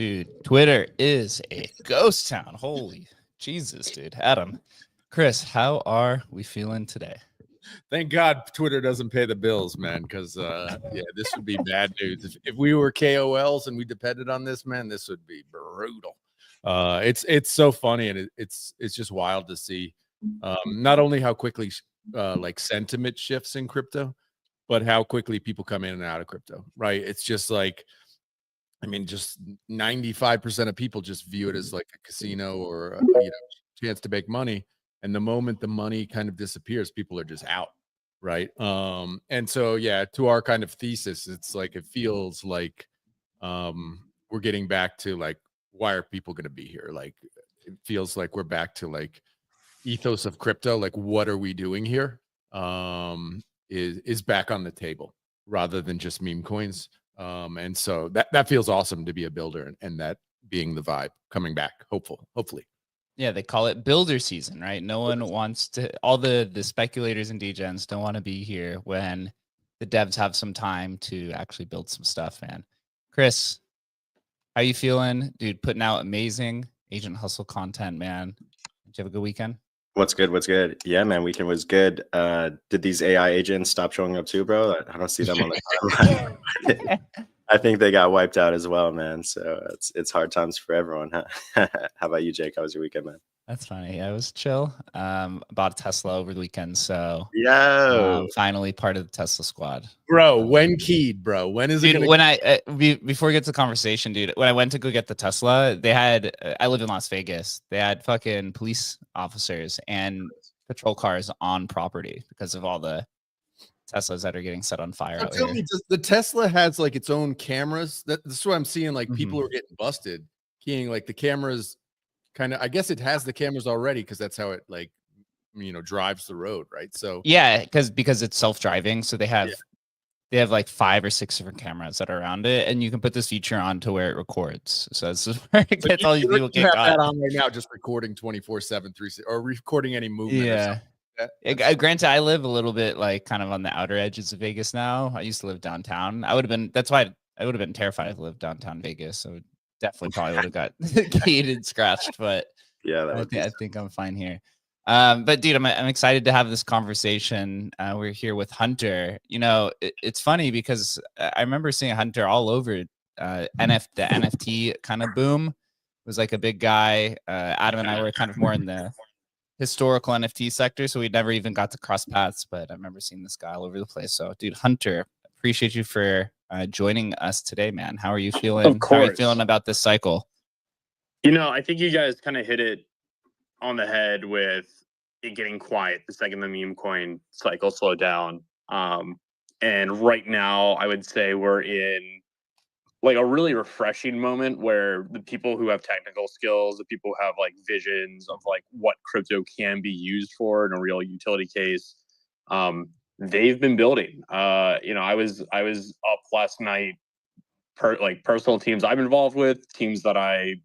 Dude, Twitter is a ghost town. Holy Jesus, dude. Adam, Chris, how are we feeling today? Thank God Twitter doesn't pay the bills, man, because yeah, this would be bad news. If we were KOLs and we depended on this, man, this would be brutal. It's so funny, and it's just wild to see not only how quickly like sentiment shifts in crypto, but how quickly people come in and out of crypto, right? It's just like, I mean, just 95% of people just view it as like a casino or chance to make money. And the moment the money kind of disappears, people are just out, right? And so, yeah, to our kind of thesis, it's like it feels like we're getting back to like, why are people going to be here? Like, it feels like we're back to like ethos of crypto. Like, what are we doing here? Is back on the table rather than just meme coins. And so that feels awesome to be a builder, and that being the vibe coming back, hopefully. Yeah, they call it builder season, right? No one wants to, all the speculators and degens don't want to be here when the devs have some time to actually build some stuff, man. Chris, how you feeling? Dude, putting out amazing Agent Hustle content, man. Did you have a good weekend? What's good? Yeah, man, weekend was good. Did these AI agents stop showing up too, bro? I don't see them on the timeline. I think they got wiped out as well, man. So it's hard times for everyone, huh? How about you, Jake? How was your weekend, man? That's funny. Yeah, it was chill. Bought a Tesla over the weekend, so finally part of the Tesla squad. Bro, when keyed, bro? When is it? Dude, when before we get to the conversation, dude, when I went to go get the Tesla, they had I live in Las Vegas. They had fucking police officers and patrol cars on property because of all the Teslas that are getting set on fire. Tell me, the Tesla has like its own cameras. That's what I'm seeing. Like people are getting busted keying like the cameras. Kind of, I guess it has the cameras already because that's how it like, drives the road, right? So yeah, because it's self-driving, so they have like 5 or 6 different cameras that are around it, and you can put this feature on to where it records. So that's where it gets all these people get caught. That on right now, just recording 24/7, 360, or recording any movement. Yeah. Granted, I live a little bit like kind of on the outer edges of Vegas now. I used to live downtown. That's why I would have been terrified to live downtown Vegas. So definitely probably would have got keyed and scratched, but yeah, I think I'm fine here. But dude, I'm excited to have this conversation. We're here with Hunter. It's funny because I remember seeing Hunter all over the NFT kind of boom. It was like a big guy. Adam and I were kind of more in the historical NFT sector, so we never even got to cross paths. But I remember seeing this guy all over the place. So, dude, Hunter, appreciate you for joining us today, man. How are you feeling? Of course. How are you feeling about this cycle? I think you guys kind of hit it on the head with it getting quiet the second the meme coin cycle slowed down. And right now, I would say we're in like a really refreshing moment where the people who have technical skills, the people who have like visions of like what crypto can be used for in a real utility case, they've been building. I was up last night, personal teams I'm involved with, teams that I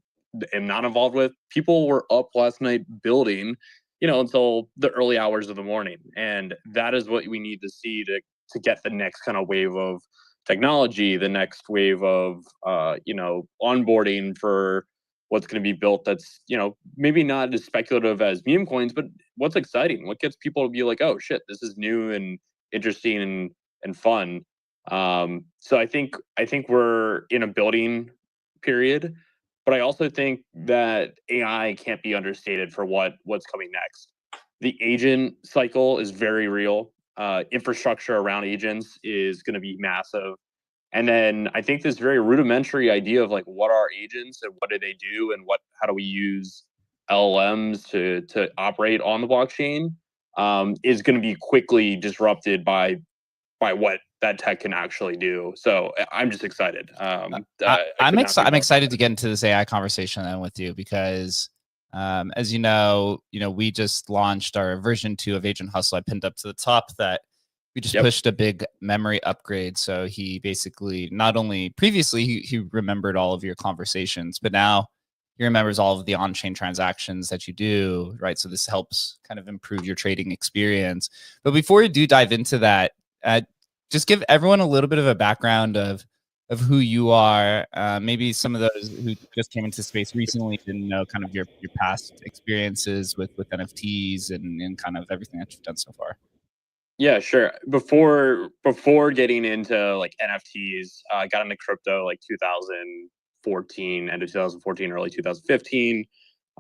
am not involved with. People were up last night building, until the early hours of the morning, and that is what we need to see to get the next kind of wave of technology, the next wave of onboarding for what's going to be built. That's maybe not as speculative as meme coins, but what's exciting, what gets people to be like, oh shit, this is new and interesting and fun. So I think we're in a building period, but I also think that AI can't be understated for what's coming next. The agent cycle is very real. Infrastructure around agents is going to be massive. And then I think this very rudimentary idea of like, what are agents and what do they do and how do we use LLMs to operate on the blockchain, is going to be quickly disrupted by what that tech can actually do. So I'm just excited. I'm excited to get into this AI conversation then with you because, as you know, we just launched our version 2 of Agent Hustle. I pinned up to the top that we just pushed a big memory upgrade. So he basically not only previously he remembered all of your conversations, but now he remembers all of the on-chain transactions that you do, right? So this helps kind of improve your trading experience. But before we do dive into that, just give everyone a little bit of a background of who you are. Maybe some of those who just came into space recently didn't know kind of your past experiences with NFTs and kind of everything that you've done so far. Yeah, sure. Before getting into like NFTs, I got into crypto like 2014, end of 2014, early 2015.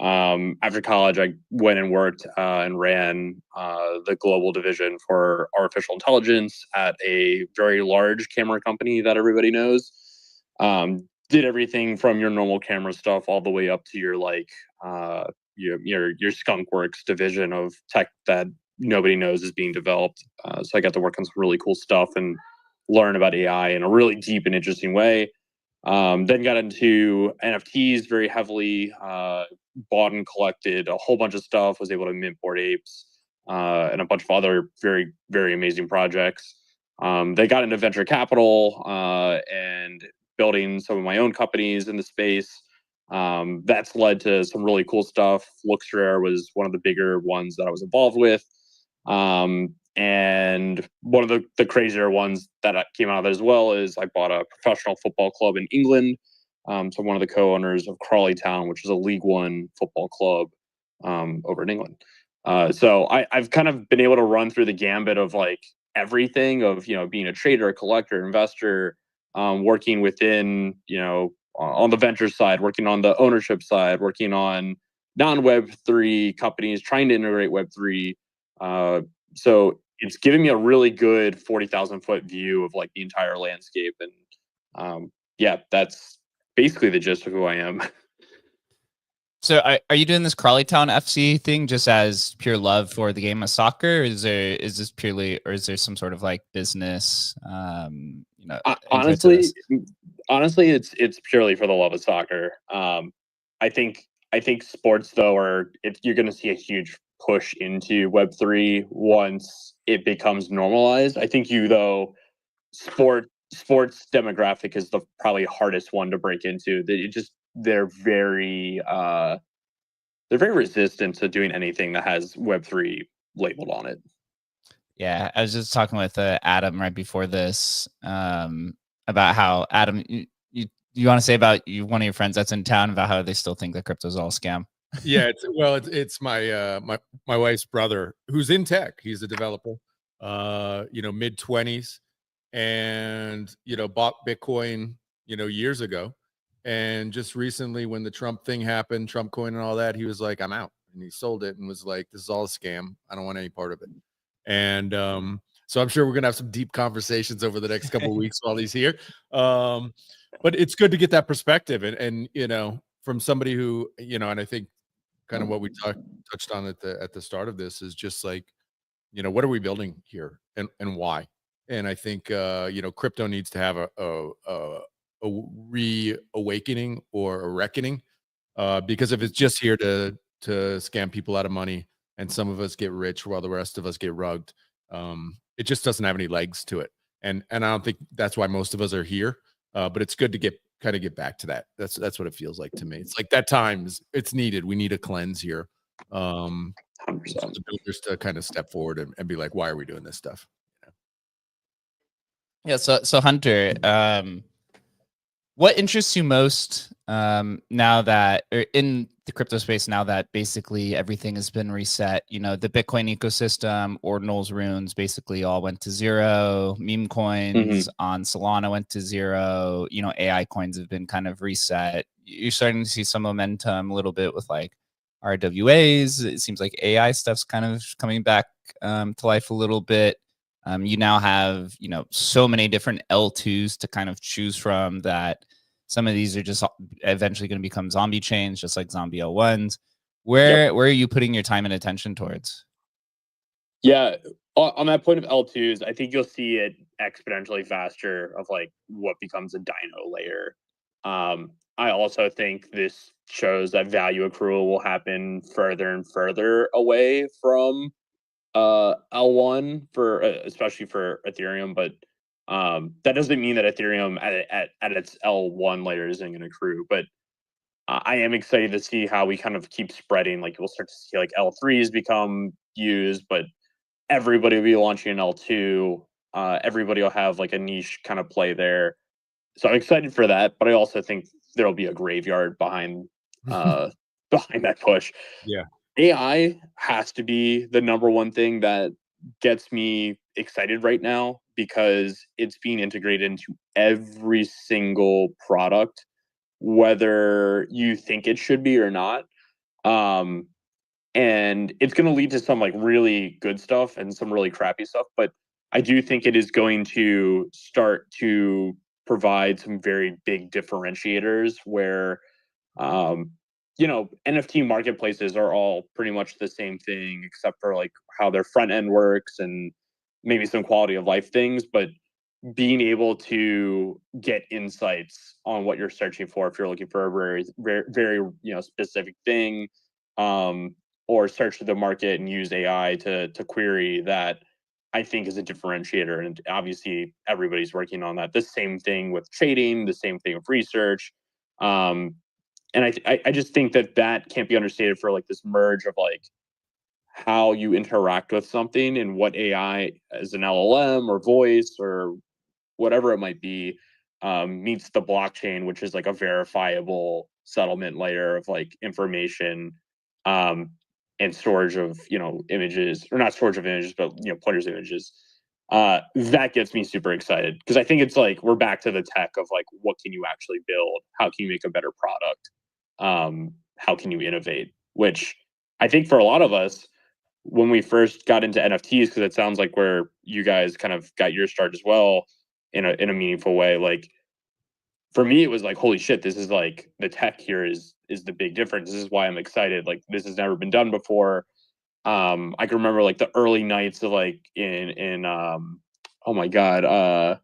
After college, I went and worked and ran the global division for artificial intelligence at a very large camera company that everybody knows. Did everything from your normal camera stuff all the way up to your like your skunkworks division of tech that nobody knows is being developed. So I got to work on some really cool stuff and learn about AI in a really deep and interesting way. Then got into NFTs very heavily, bought and collected a whole bunch of stuff, was able to mint Bored Apes, and a bunch of other very, very amazing projects. They got into venture capital and building some of my own companies in the space. That's led to some really cool stuff. Luxrare was one of the bigger ones that I was involved with. And one of the crazier ones that came out of it as well is I bought a professional football club in England. So I'm one of the co-owners of Crawley Town, which is a League One football club over in England. So I've kind of been able to run through the gambit of like everything of, being a trader, a collector, investor, working within, on the venture side, working on the ownership side, working on non-Web3 companies, trying to integrate Web3. So it's giving me a really good 40,000 foot view of like the entire landscape. And yeah, that's basically the gist of who I am. So are you doing this Crawley Town FC thing just as pure love for the game of soccer? Or is this purely, or is there some sort of like business, honestly, it's purely for the love of soccer. I think sports though, you're going to see a huge push into Web3 once it becomes normalized. I think sports demographic is the probably hardest one to break into. They're very resistant to doing anything that has Web3 labeled on it. Yeah, I was just talking with Adam right before this about how, Adam, you want to say about one of your friends that's in town about how they still think that crypto's all a scam? Yeah, it's my my wife's brother who's in tech. He's a developer, mid-20s, and bought Bitcoin, years ago. And just recently when the Trump thing happened, Trump coin and all that, he was like, I'm out. and he sold it and was like, "This is all a scam. I don't want any part of it." And so I'm sure we're gonna have some deep conversations over the next couple of weeks while he's here. But it's good to get that perspective, and from somebody who and I think kind of what we touched on at the start of this is just like, what are we building here and why? And I think crypto needs to have a reawakening or a reckoning, because if it's just here to scam people out of money and some of us get rich while the rest of us get rugged, it just doesn't have any legs to it. And I don't think that's why most of us are here. But it's good to get back to that. That's what it feels like to me. It's like that times it's needed. We need a cleanse here. 100%. The builders to kind of step forward and be like, why are we doing this stuff? Yeah. So Hunter, what interests you most now that, or in the crypto space, now that basically everything has been reset? The Bitcoin ecosystem, Ordinals runes basically all went to zero. Meme coins on Solana went to zero. AI coins have been kind of reset. You're starting to see some momentum a little bit with like RWAs. It seems like AI stuff's kind of coming back to life a little bit. You now have, so many different L2s to kind of choose from, that some of these are just eventually going to become zombie chains, just like zombie L1s. Where are you putting your time and attention towards? Yeah, on that point of L2s, I think you'll see it exponentially faster of like what becomes a Dino layer. I also think this shows that value accrual will happen further and further away from L1 for especially for Ethereum, but that doesn't mean that Ethereum at its L1 layer isn't going to accrue. But I am excited to see how we kind of keep spreading. Like we'll start to see like L3s become used, but everybody will be launching an L2. Everybody will have like a niche kind of play there. So I'm excited for that, but I also think there'll be a graveyard behind behind that push. Yeah. AI has to be the number one thing that gets me excited right now, because it's being integrated into every single product, whether you think it should be or not. And it's going to lead to some like really good stuff and some really crappy stuff. But I do think it is going to start to provide some very big differentiators where, NFT marketplaces are all pretty much the same thing, except for like how their front end works and maybe some quality of life things. But being able to get insights on what you're searching for, if you're looking for a very, very, very specific thing, or search the market and use AI to query that, I think is a differentiator. And obviously everybody's working on that. The same thing with trading, the same thing with research. And I just think that can't be understated for like this merge of like how you interact with something and what AI as an LLM or voice or whatever it might be meets the blockchain, which is like a verifiable settlement layer of like information and storage of images, or not storage of images, but pointers images. That gets me super excited, because I think it's like we're back to the tech of like, what can you actually build? How can you make a better product? How can you innovate? Which I think for a lot of us, when we first got into NFTs, because it sounds like where you guys kind of got your start as well in a meaningful way, like for me it was like, holy shit, this is like the tech here is the big difference. This is why I'm excited. Like this has never been done before. I can remember like the early nights of like in oh my god,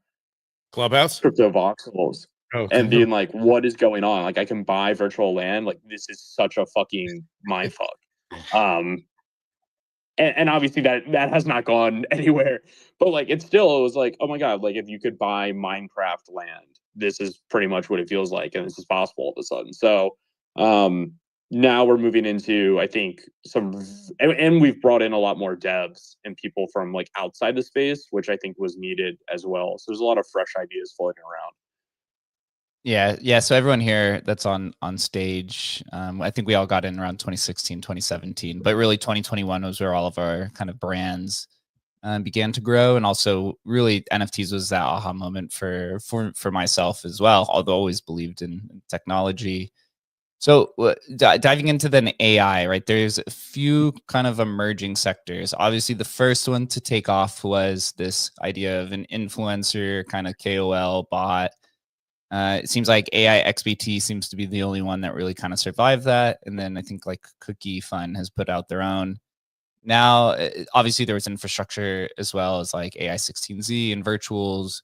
Clubhouse, crypto voxels. Oh, And being like, what is going on? Like I can buy virtual land. Like this is such a fucking mind fuck. And obviously that has not gone anywhere, but like it was like, oh my god, like if you could buy Minecraft land, this is pretty much what it feels like, and this is possible all of a sudden. So now we're moving into, I think, and we've brought in a lot more devs and people from like outside the space, which I think was needed as well. So there's a lot of fresh ideas floating around. Yeah. So everyone here that's on stage, I think we all got in around 2016, 2017, but really 2021 was where all of our kind of brands began to grow. And also really NFTs was that aha moment for myself as well, although I always believed in technology. So diving into then AI, right? There's a few kind of emerging sectors. Obviously, the first one to take off was this idea of an influencer kind of KOL bot. It seems like AI XBT seems to be the only one that really kind of survived that. And then I think like Cookie Fun has put out their own. Now, obviously, there was infrastructure as well as like AI 16Z and virtuals.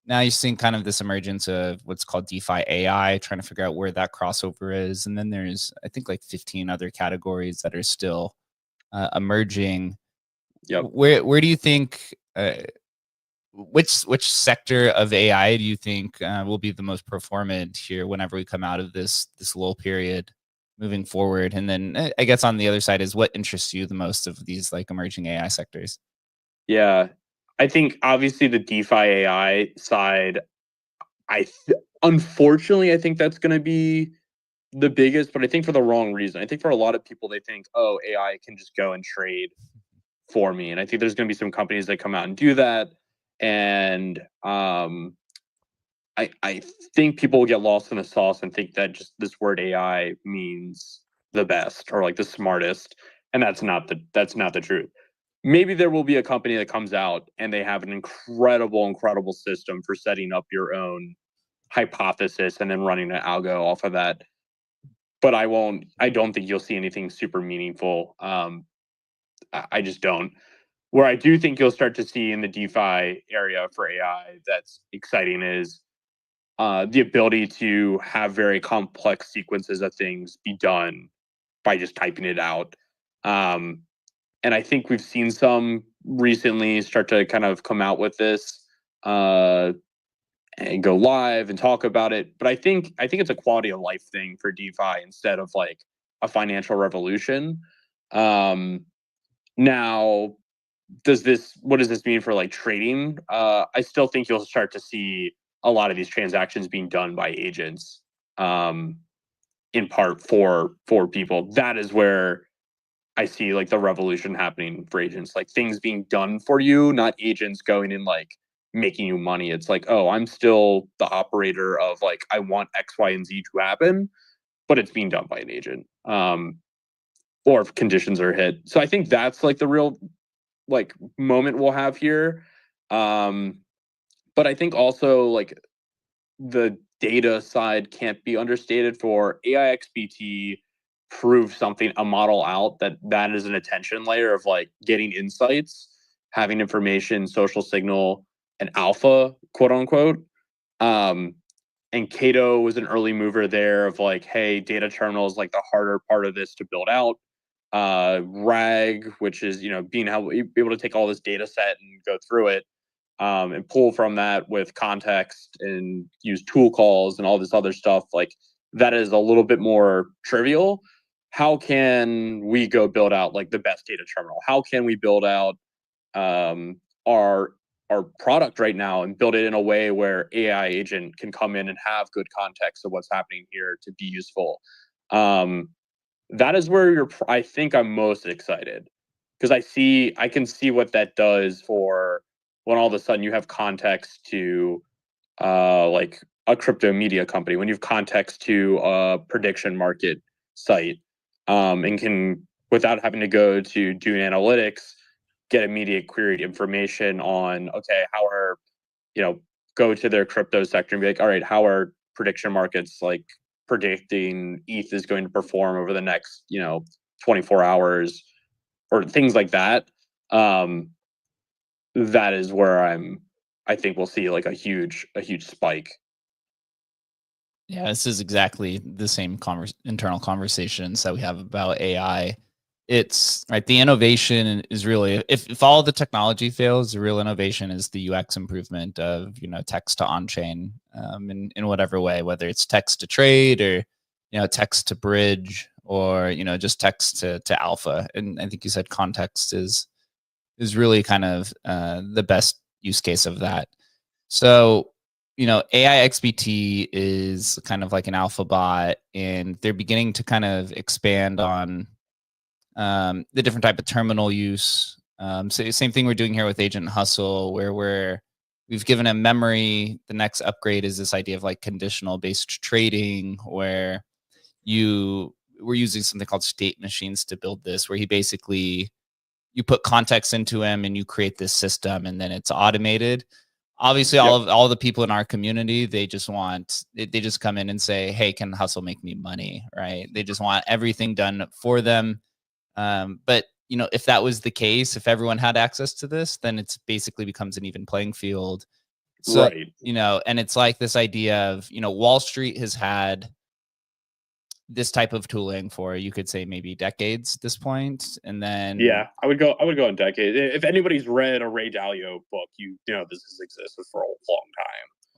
Now you're seeing kind of this emergence of what's called DeFi AI, trying to figure out where that crossover is. And then there's, I think, like 15 other categories that are still emerging. Yep. Where do you think, which sector of AI do you think will be the most performant here whenever we come out of this lull period moving forward? And then I guess on the other side is what interests you the most of these like emerging AI sectors? Yeah. I think obviously the DeFi AI side, unfortunately, I think that's going to be the biggest, but I think for the wrong reason. I think for a lot of people, they think, oh, AI can just go and trade for me. And I think there's going to be some companies that come out and do that. And I think people will get lost in the sauce and think that just this word AI means the best or like the smartest. And that's not the truth. Maybe there will be a company that comes out and they have an incredible system for setting up your own hypothesis and then running an algo off of that. But I don't think you'll see anything super meaningful. I just don't. Where I do think you'll start to see in the DeFi area for AI that's exciting is the ability to have very complex sequences of things be done by just typing it out. And I think we've seen some recently start to kind of come out with this and go live and talk about it. But I think it's a quality of life thing for DeFi instead of like a financial revolution. Now, what does this mean for like trading? I still think you'll start to see a lot of these transactions being done by agents, in part for people. That is where I see like the revolution happening for agents, like things being done for you, not agents going and like making you money. It's like, oh, I'm still the operator of like, I want X, Y, and Z to happen, but it's being done by an agent. Or if conditions are hit. So I think that's like the real like moment we'll have here. But I think also like the data side can't be understated. For AI XBT prove something, a model out that is an attention layer of like getting insights, having information, social signal, and alpha, quote unquote. And Cato was an early mover there of like, hey, data terminal is like the harder part of this to build out. RAG, which is being able to take all this data set and go through it, and pull from that with context and use tool calls and all this other stuff, like that is a little bit more trivial. How can we go build out like the best data terminal? How can we build out our product right now and build it in a way where AI agent can come in and have good context of what's happening here to be useful? That is where I think I'm most excited, because I can see what that does for when all of a sudden you have context to like a crypto media company, when you have context to a prediction market site, and can, without having to go to do analytics, get immediate queried information on, okay, how are, go to their crypto sector and be like, all right, how are prediction markets like predicting ETH is going to perform over the next 24 hours or things like that. That is where I think we'll see like a huge spike. Yeah, this is exactly the same internal conversations that we have about AI. It's right. The innovation is really, if all the technology fails, the real innovation is the UX improvement of, text to on-chain, in whatever way, whether it's text to trade or, text to bridge or, just text to alpha. And I think you said context is really kind of the best use case of that. So, AI XBT is kind of like an alpha bot, and they're beginning to kind of expand on the different type of terminal use. So same thing we're doing here with Agent Hustle, where we've given a memory. The next upgrade is this idea of like conditional based trading, where we're using something called state machines to build this, where you put context into him and you create this system, and then it's automated. Obviously, all the people in our community, they just come in and say, hey, can Hustle make me money, right? They just want everything done for them. But if that was the case, if everyone had access to this, then it's basically becomes an even playing field. So, Right. And it's like this idea of, Wall Street has had this type of tooling for, you could say, maybe decades at this point. And then I would go in decades. If anybody's read a Ray Dalio book, you know this has existed for a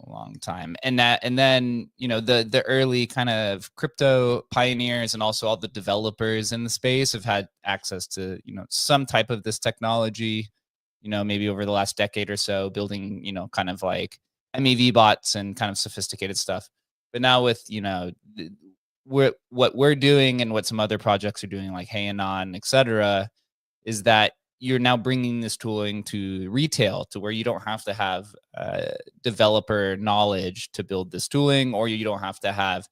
long time. And then the early kind of crypto pioneers and also all the developers in the space have had access to some type of this technology, maybe over the last decade or so, building kind of like MEV bots and kind of sophisticated stuff. But now with what we're doing and what some other projects are doing, like Hayanon, et cetera, is that you're now bringing this tooling to retail, to where you don't have to have developer knowledge to build this tooling, or you don't have to have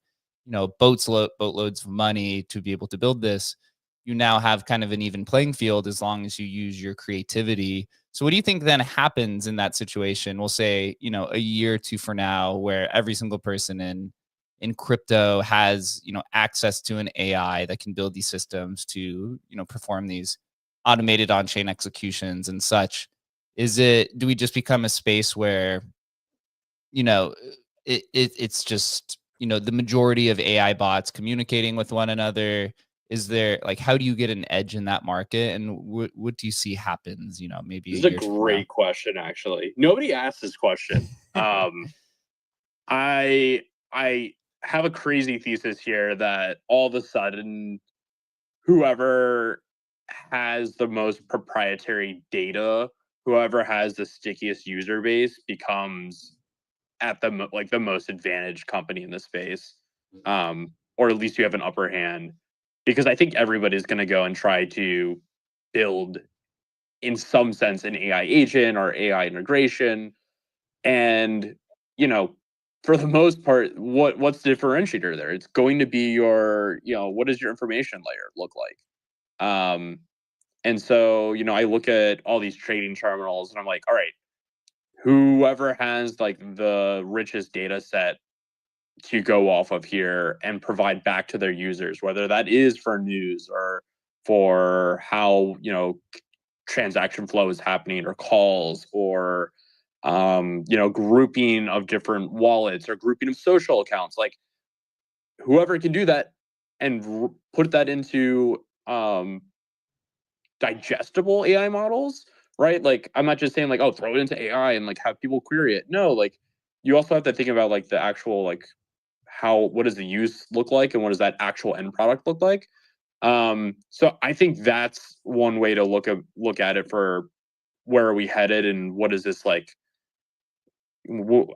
boatloads of money to be able to build this. You now have kind of an even playing field as long as you use your creativity. So what do you think then happens in that situation? We'll say a year or two from now, where every single person in crypto has access to an AI that can build these systems to perform these automated on-chain executions and such. Do we just become a space where it's just the majority of AI bots communicating with one another? Is there, like, how do you get an edge in that market, and what do you see happens maybe This is a great question, actually. Nobody asked this question. I have a crazy thesis here that all of a sudden, whoever has the most proprietary data, whoever has the stickiest user base, becomes at the most advantaged company in the space, or at least you have an upper hand. Because I think everybody's going to go and try to build, in some sense, an AI agent or AI integration, and for the most part, what's the differentiator there? It's going to be your, what does your information layer look like? And so, I look at all these trading terminals and I'm like, all right, whoever has like the richest data set to go off of here and provide back to their users, whether that is for news or for how, transaction flow is happening, or calls, or grouping of different wallets, or grouping of social accounts. Like, whoever can do that and put that into digestible AI models, right? Like, I'm not just saying like, oh, throw it into AI and like have people query it. No, like, you also have to think about like the actual, like, what does the use look like, and what does that actual end product look like? So I think that's one way to look at it for where are we headed, and what is this like,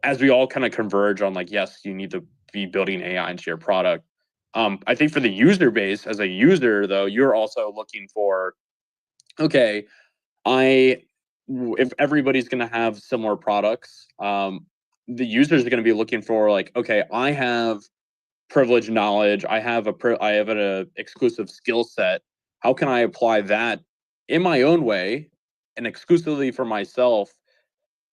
as we all kind of converge on like, yes, you need to be building AI into your product. I think for the user base, as a user though, you're also looking for, okay, if everybody's going to have similar products, the users are going to be looking for like, okay, I have privileged knowledge, I have an exclusive skill set. How can I apply that in my own way and exclusively for myself,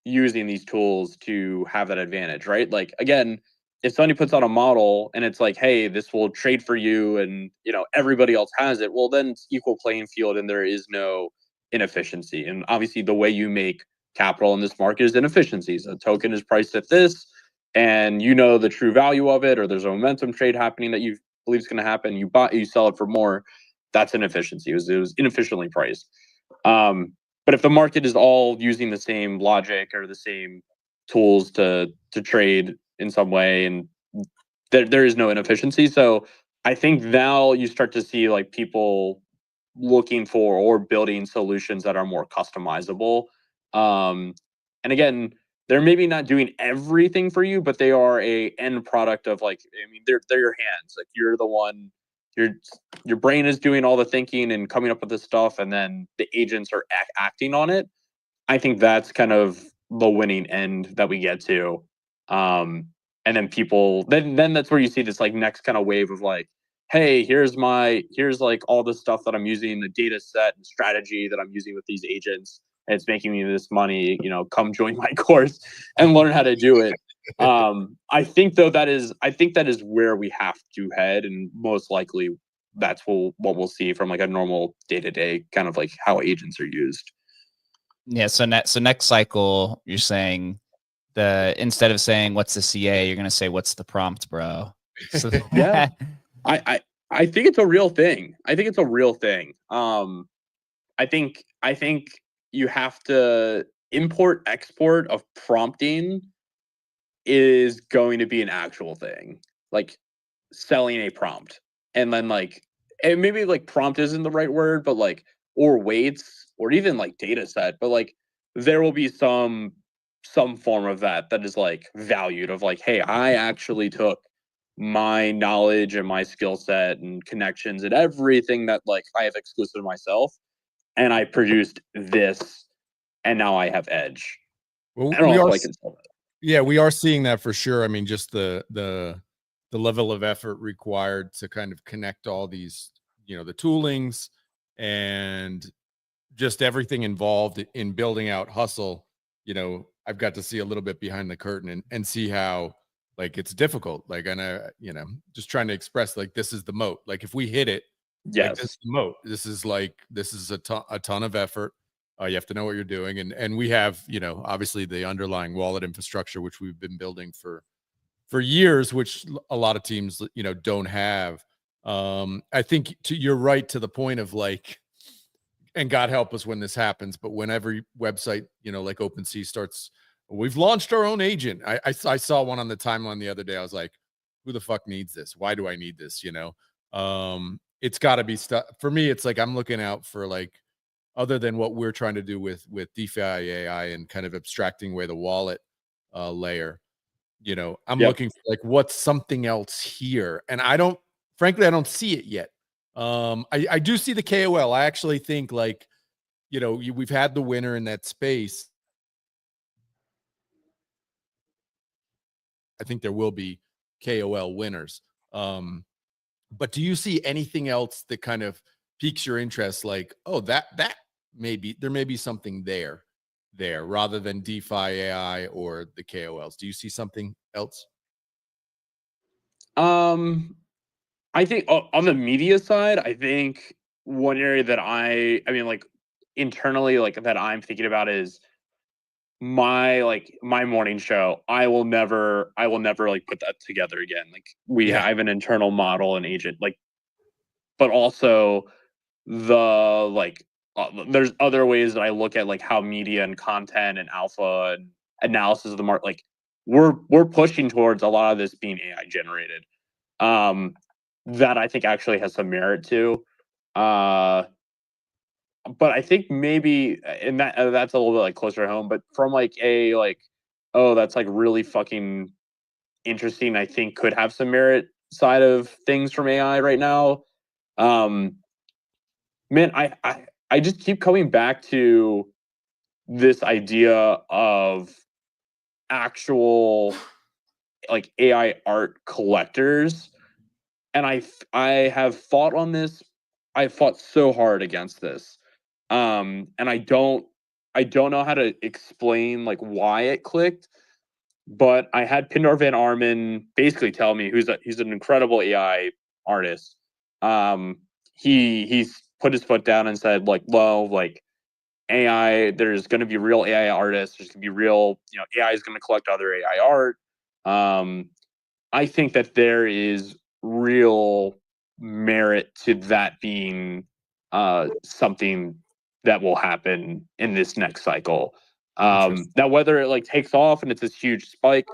using these tools to have that advantage, right? Like, again, if somebody puts out a model and it's like, hey, this will trade for you, and everybody else has it, well, then it's equal playing field and there is no inefficiency. And obviously the way you make capital in this market is inefficiencies. A token is priced at this, and the true value of it, or there's a momentum trade happening that you believe is going to happen, you sell it for more. That's inefficiency. It was inefficiently priced. But if the market is all using the same logic or the same tools to trade in some way, and there is no inefficiency. So I think now you start to see like people looking for or building solutions that are more customizable. And again, they're maybe not doing everything for you, but they are a end product of like, I mean, they're your hands. Like, you're the one, your brain is doing all the thinking and coming up with this stuff, and then the agents are acting on it. I think that's kind of the winning end that we get to. And then then that's where you see this like next kind of wave of like, hey, here's like all the stuff that I'm using, the data set and strategy that I'm using with these agents, and it's making me this money, come join my course and learn how to do it. I think that is where we have to head, and most likely that's what we'll see from like a normal day-to-day kind of like how agents are used. Yeah. So next cycle, you're saying instead of saying what's the CA, you're gonna say what's the prompt, bro. So yeah, I think it's a real thing. I think it's a real thing. I think you have to import export of prompting is going to be an actual thing, like selling a prompt, and then like, and maybe like prompt isn't the right word, but like, or weights or even like data set, but like there will be some form of that is like valued of like, hey, I actually took my knowledge and my skill set and connections and everything that like I have exclusive to myself, and I produced this, and now I have edge. Well, I don't know if I can sell that. Yeah, we are seeing that for sure. I mean, just the level of effort required to kind of connect all these, the toolings and just everything involved in building out Hustle. I've got to see a little bit behind the curtain and see how like it's difficult. Like, and just trying to express like this is the moat. Like if we hit it, like this is Yes. the moat. This is a ton of effort. You have to know what you're doing, and we have, obviously the underlying wallet infrastructure, which we've been building for years, which a lot of teams, don't have. I think you're right to the point of like, and God help us when this happens, but when every website, like OpenSea starts, we've launched our own agent. I saw one on the timeline the other day. I was like, who the fuck needs this? Why do I need this? It's got to be stuff for me. It's like I'm looking out for like, other than what we're trying to do with DeFi AI and kind of abstracting away the wallet layer, I'm looking for like what's something else here, and frankly, I don't see it yet. I do see the KOL. I actually think like, we've had the winner in that space. I think there will be KOL winners. But do you see anything else that kind of piques your interest? Like, oh, that maybe there may be something there rather than DeFi AI or the KOLs. Do you see something else? I think on the media side, I think one area that I mean, like internally, like that I'm thinking about is my morning show. I will never like put that together again. Like we have an internal model and agent, like, but also the like there's other ways that I look at like how media and content and alpha and analysis of the market, like we're pushing towards a lot of this being AI generated. That I think actually has some merit to. But I think maybe, and that's a little bit like closer to home, but from like oh, that's like really fucking interesting, I think could have some merit side of things from AI right now. Man, I just keep coming back to this idea of actual like AI art collectors, and I have fought on this. I fought so hard against this, and I don't know how to explain like why it clicked. But I had Pindar Van Arman basically tell me he's an incredible AI artist. He's put his foot down and said like, well, like AI, there's going to be real AI artists. There's going to be real, AI is going to collect other AI art. I think that there is real merit to that being something that will happen in this next cycle. Now, whether it like takes off and it's this huge spike,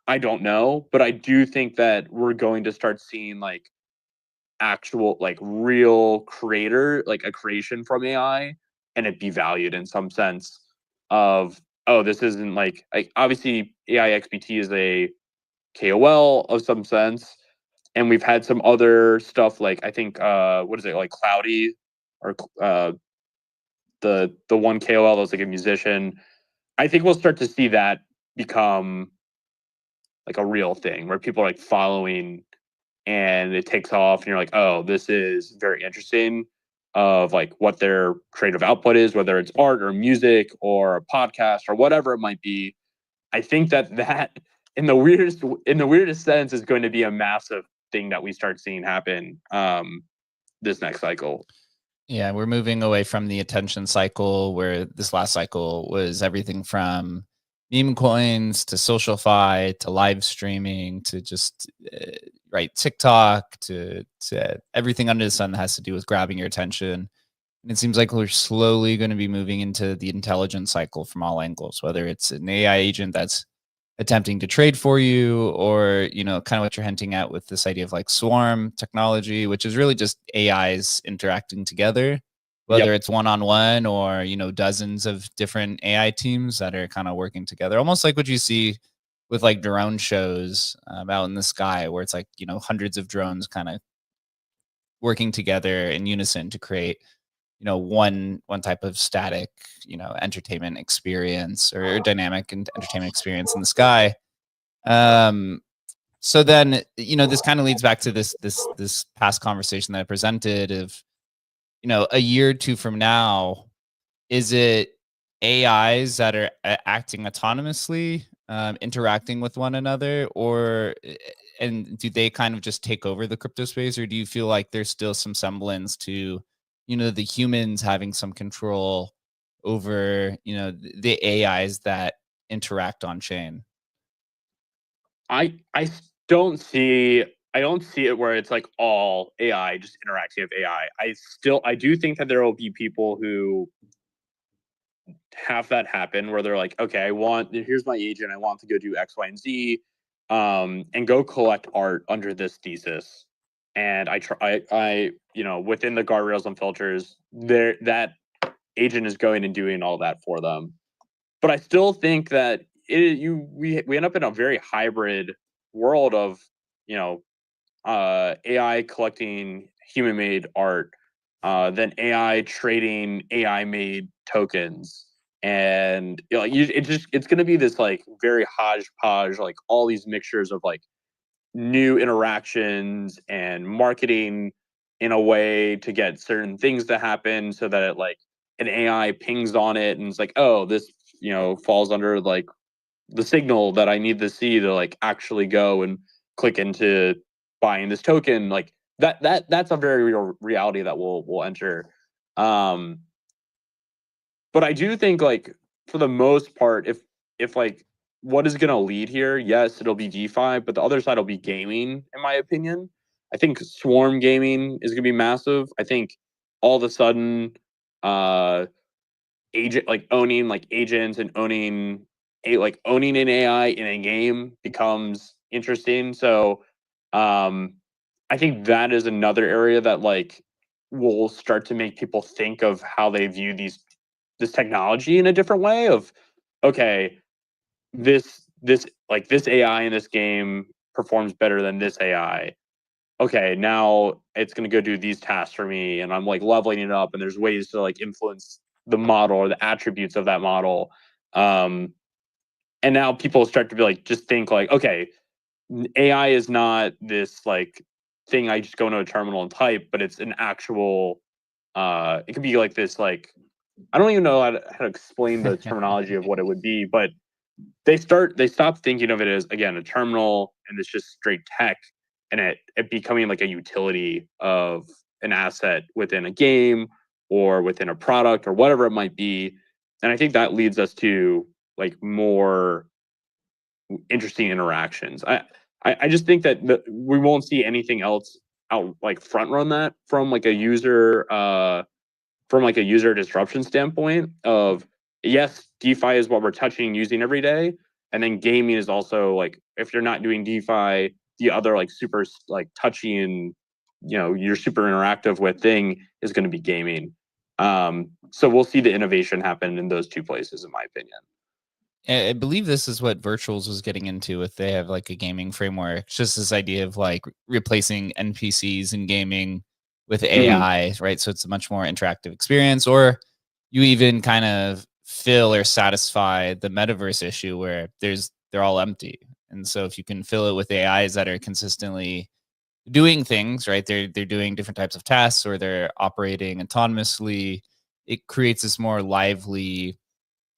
I don't know, but I do think that we're going to start seeing like actual, like real creator, like a creation from AI, and it be valued in some sense of, oh, this isn't like obviously AI XBT is a KOL of some sense, and we've had some other stuff like I think what is it, like Cloudy, or the one KOL that was like a musician. I think we'll start to see that become like a real thing where people are like following and it takes off and you're like, oh, this is very interesting of like what their creative output is, whether it's art or music or a podcast or whatever it might be. I think that in the weirdest sense is going to be a massive thing that we start seeing happen this next cycle. Yeah, we're moving away from the attention cycle, where this last cycle was everything from meme coins to SocialFi to live streaming to just TikTok to everything under the sun that has to do with grabbing your attention. And it seems like we're slowly going to be moving into the intelligence cycle from all angles, whether it's an AI agent that's attempting to trade for you, or, you know, kind of what you're hinting at with this idea of like swarm technology, which is really just AIs interacting together, whether it's one-on-one or, you know, dozens of different AI teams that are kind of working together, almost like what you see with like drone shows out in the sky, where it's like, you know, hundreds of drones kind of working together in unison to create, you know, one type of static, you know, entertainment experience or dynamic and entertainment experience in the sky. So then, you know, this kind of leads back to this past conversation that I presented of, you know, a year or two from now, is it AIs that are acting autonomously, interacting with one another, or and do they kind of just take over the crypto space, or do you feel like there's still some semblance to, you know, the humans having some control over, you know, the AIs that interact on chain? I don't see I don't see it where it's like all AI, just interactive AI. I do think that there will be people who have that happen where they're like, okay, here's my agent, I want to go do X, Y, and Z, and go collect art under this thesis. And I you know, within the guardrails and filters, that agent is going and doing all that for them. But I still think that we end up in a very hybrid world of, you know, AI collecting human made art, then AI trading AI made tokens. And you know, it's going to be this like very hodgepodge, like all these mixtures of like new interactions and marketing in a way to get certain things to happen, so that it like an AI pings on it and it's like, oh, this, you know, falls under like the signal that I need to see to like actually go and click into buying this token. Like that's a very real reality that we'll enter. But I do think like for the most part, if like what is going to lead here, yes, it'll be DeFi, but the other side will be gaming, in my opinion. I think swarm gaming is going to be massive. I think all of a sudden, agent like owning like agents and owning owning an AI in a game becomes interesting. So I think that is another area that like will start to make people think of how they view this technology in a different way of, okay, this AI in this game performs better than this AI. Okay, now it's going to go do these tasks for me, and I'm like leveling it up, and there's ways to like influence the model or the attributes of that model. And now people start to be like, just think like, okay, AI is not this like thing I just go into a terminal and type, but it's an actual, it could be like this, like, I don't even know how to explain the terminology of what it would be, but they stop thinking of it as, again, a terminal and it's just straight tech, and it becoming like a utility of an asset within a game or within a product or whatever it might be. And I think that leads us to like more interesting interactions. I just think that we won't see anything else out like front run that from like a user disruption standpoint of, yes, DeFi is what we're touching and using every day. And then gaming is also like, if you're not doing DeFi, the other like super like touchy and, you know, you're super interactive with thing is going to be gaming. So we'll see the innovation happen in those two places, in my opinion. I believe this is what Virtuals was getting into if they have like a gaming framework. It's just this idea of like replacing NPCs in gaming with AI, right? So it's a much more interactive experience, or you even kind of fill or satisfy the metaverse issue where they're all empty. And so if you can fill it with AIs that are consistently doing things, right? They're doing different types of tasks, or they're operating autonomously. It creates this more lively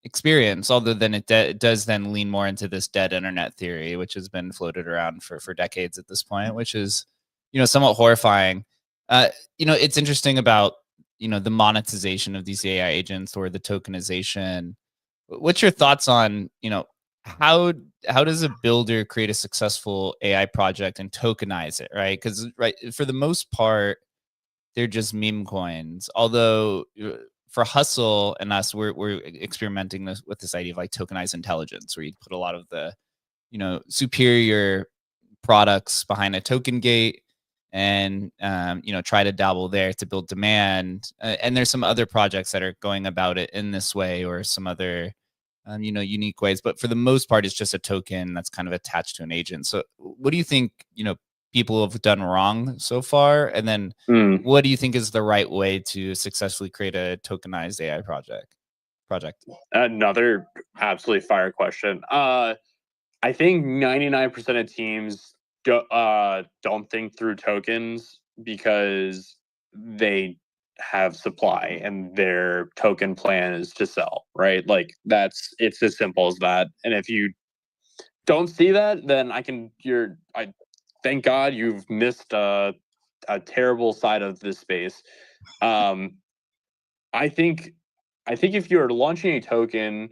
experience, although then it does then lean more into this dead internet theory, which has been floated around for decades at this point, which is, somewhat horrifying. It's interesting about, the monetization of these AI agents or the tokenization. What's your thoughts on, how does a builder create a successful AI project and tokenize it, right? Because for the most part, they're just meme coins. Although for Hustle and us, we're experimenting with this idea of like tokenized intelligence, where you put a lot of the, superior products behind a token gate, and try to dabble there to build demand. And there's some other projects that are going about it in this way, or some other unique ways. But for the most part, it's just a token that's kind of attached to an agent. So what do you think, people have done wrong so far? And then what do you think is the right way to successfully create a tokenized AI project? Another absolutely fire question. I think 99% of teams don't think through tokens because they have supply and their token plan is to sell, right? Like it's as simple as that. And if you don't see that, then I thank God you've missed a terrible side of this space. I think if you're launching a token,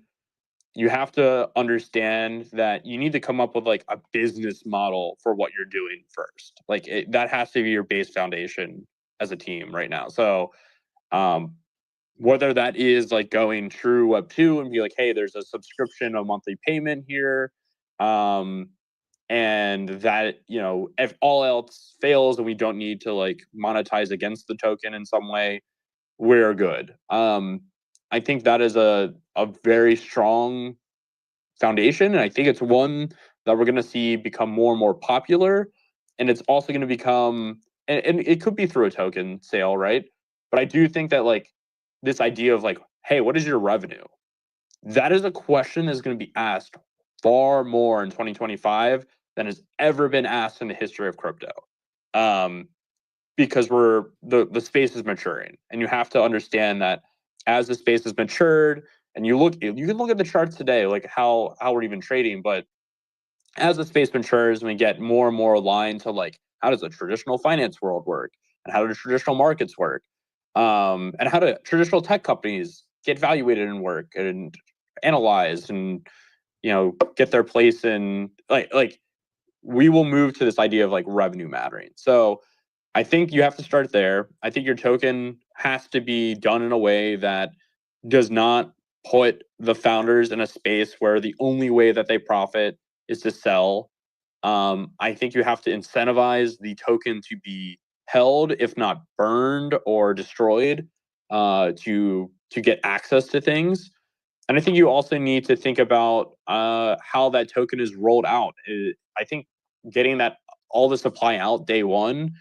you have to understand that you need to come up with like a business model for what you're doing first. Like that has to be your base foundation as a team right now. So whether that is like going true Web2 and be like, hey, there's a subscription, a monthly payment here. And that, if all else fails and we don't need to like monetize against the token in some way, we're good. I think that is a very strong foundation, and I think it's one that we're going to see become more and more popular. And it's also going to become, and it could be through a token sale, right? But I do think that like this idea of like, hey, what is your revenue? That is a question that's going to be asked far more in 2025 than has ever been asked in the history of crypto. Because the space is maturing, and you have to understand that as the space has matured, and you can look at the charts today, like how we're even trading, but as the space matures and we get more and more aligned to like how does the traditional finance world work, and how do the traditional markets work, and how do traditional tech companies get evaluated and work and analyzed and get their place in like we will move to this idea of like revenue mattering. So I think you have to start there. I think your token has to be done in a way that does not put the founders in a space where the only way that they profit is to sell. I think you have to incentivize the token to be held, if not burned or destroyed, to get access to things. And I think you also need to think about how that token is rolled out. I think getting that all the supply out day one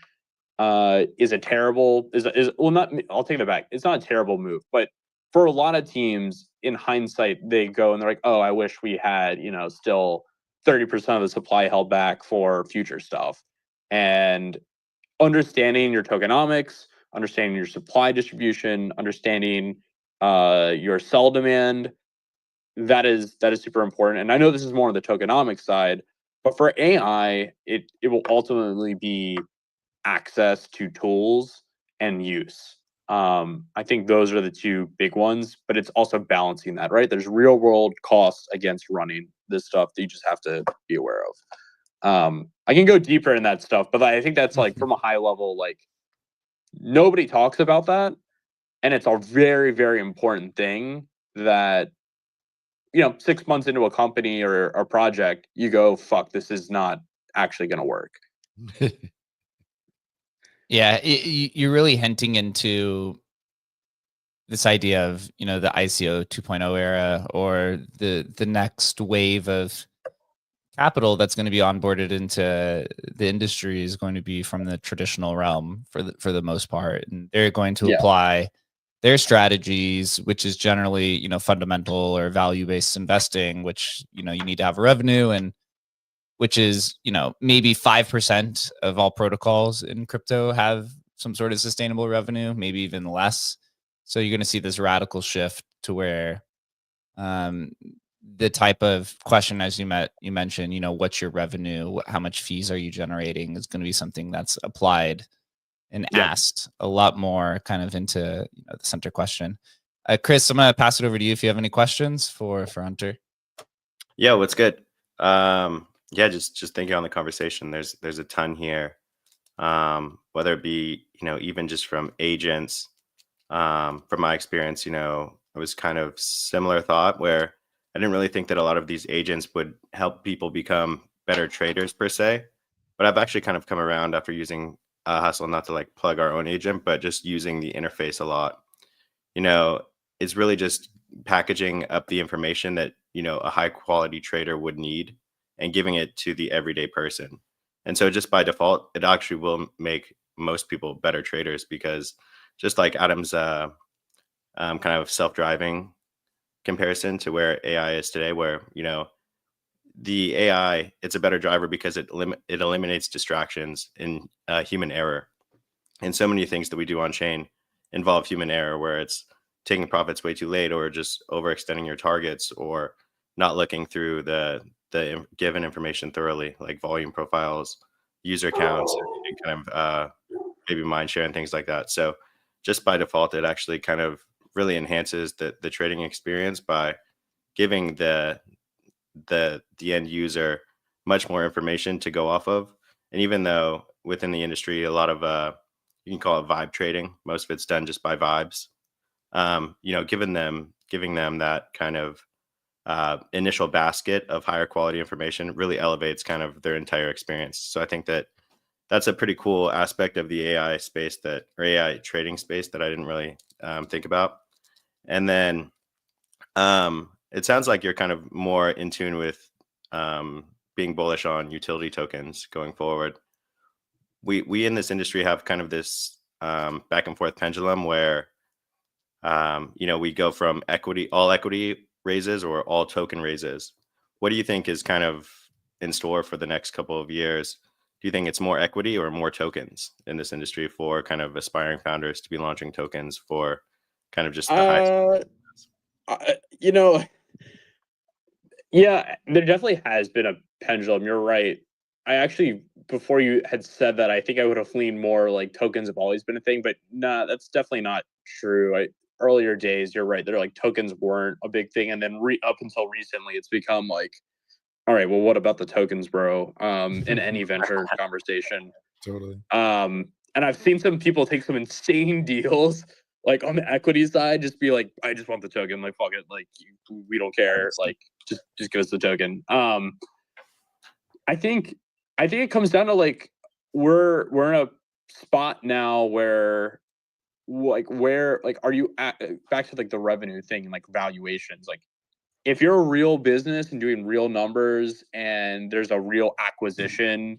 is a terrible well, not, I'll take that back. It's not a terrible move, but for a lot of teams in hindsight, they go and they're like, oh, I wish we had, still 30% of the supply held back for future stuff. And understanding your tokenomics, understanding your supply distribution, understanding your sell demand, that is super important. And I know this is more on the tokenomics side, but for AI, it will ultimately be access to tools and use. I think those are the two big ones, but it's also balancing that, right? There's real world costs against running this stuff that you just have to be aware of. I can go deeper in that stuff, but I think that's like from a high level, like nobody talks about that. And it's a very, very important thing that, 6 months into a company or a project, you go, fuck, this is not actually going to work. Yeah, you're really hinting into this idea of, the ICO 2.0 era, or the next wave of capital that's going to be onboarded into the industry is going to be from the traditional realm for the most part, and they're going to apply their strategies, which is generally, fundamental or value-based investing, which, you need to have revenue. And which is, you know, maybe 5% of all protocols in crypto have some sort of sustainable revenue, maybe even less. So you're going to see this radical shift to where the type of question, as you mentioned, you know, what's your revenue, how much fees are you generating, is going to be something that's applied and asked a lot more kind of into, you know, the center question. Chris, I'm going to pass it over to you if you have any questions for Hunter. Yeah, what's good? Yeah, just thinking on the conversation, there's a ton here. Whether it be, you know, even just from agents, from my experience, you know, it was kind of similar thought where I didn't really think that a lot of these agents would help people become better traders per se. But I've actually kind of come around after using Hustle, not to like plug our own agent, but just using the interface a lot. You know, it's really just packaging up the information that, you know, a high quality trader would need and giving it to the everyday person. And so just by default, it actually will make most people better traders, because just like Adam's kind of self-driving comparison to where AI is today, where, you know, the AI, it's a better driver because it eliminates distractions and human error. And so many things that we do on chain involve human error, where it's taking profits way too late, or just overextending your targets, or not looking through the given information thoroughly, like volume profiles, user counts, and kind of maybe mind share and things like that. So just by default, it actually kind of really enhances the trading experience by giving the end user much more information to go off of. And even though within the industry, a lot of you can call it vibe trading, most of it's done just by vibes. You know, giving them that kind of initial basket of higher quality information really elevates kind of their entire experience. So I think that that's a pretty cool aspect of the AI space, or AI trading space, that I didn't really think about. And then it sounds like you're kind of more in tune with being bullish on utility tokens going forward. We in this industry have kind of this back and forth pendulum where you know, we go from all equity raises or all token raises. What do you think is kind of in store for the next couple of years? Do you think it's more equity or more tokens in this industry for kind of aspiring founders to be launching tokens for kind of just the highest? You know, yeah, there definitely has been a pendulum. You're right. I actually, before you had said that, I think I would have leaned more like tokens have always been a thing, but nah, that's definitely not true. Earlier days, you're right. They're like tokens weren't a big thing, and then up until recently, it's become like, all right, well, what about the tokens, bro? In any venture conversation, Totally. And I've seen some people take some insane deals, like on the equity side, just be like, I just want the token, like fuck it, like we don't care, like just give us the token. I think it comes down to like we're in a spot now where are you back to like the revenue thing, like valuations, like if you're a real business and doing real numbers and there's a real acquisition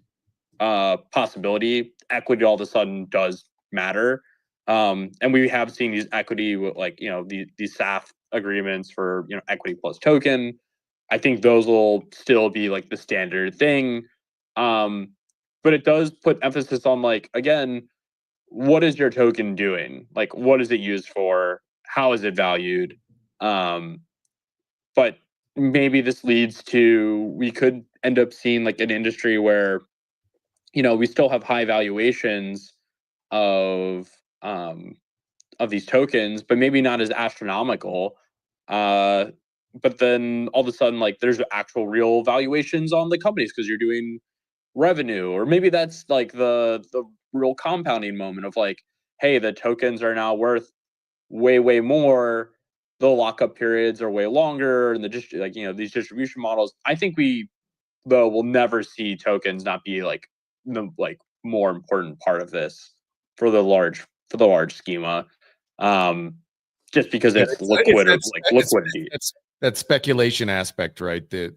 possibility, equity all of a sudden does matter. And we have seen these equity, like, you know, these SAF agreements for, you know, equity plus token. I think those will still be like the standard thing. But it does put emphasis on, like, again, what is your token doing? Like, what is it used for? How is it valued? But maybe this leads to, we could end up seeing like an industry where, you know, we still have high valuations of these tokens, but maybe not as astronomical. But then all of a sudden, like, there's actual real valuations on the companies because you're doing revenue, or maybe that's like the real compounding moment of like, hey, the tokens are now worth way more. The lockup periods are way longer, and like, you know, these distribution models. I think we, though, will never see tokens not be like the more important part of this for the large schema, just because it's liquid, or like liquidity. It's that speculation aspect, right? That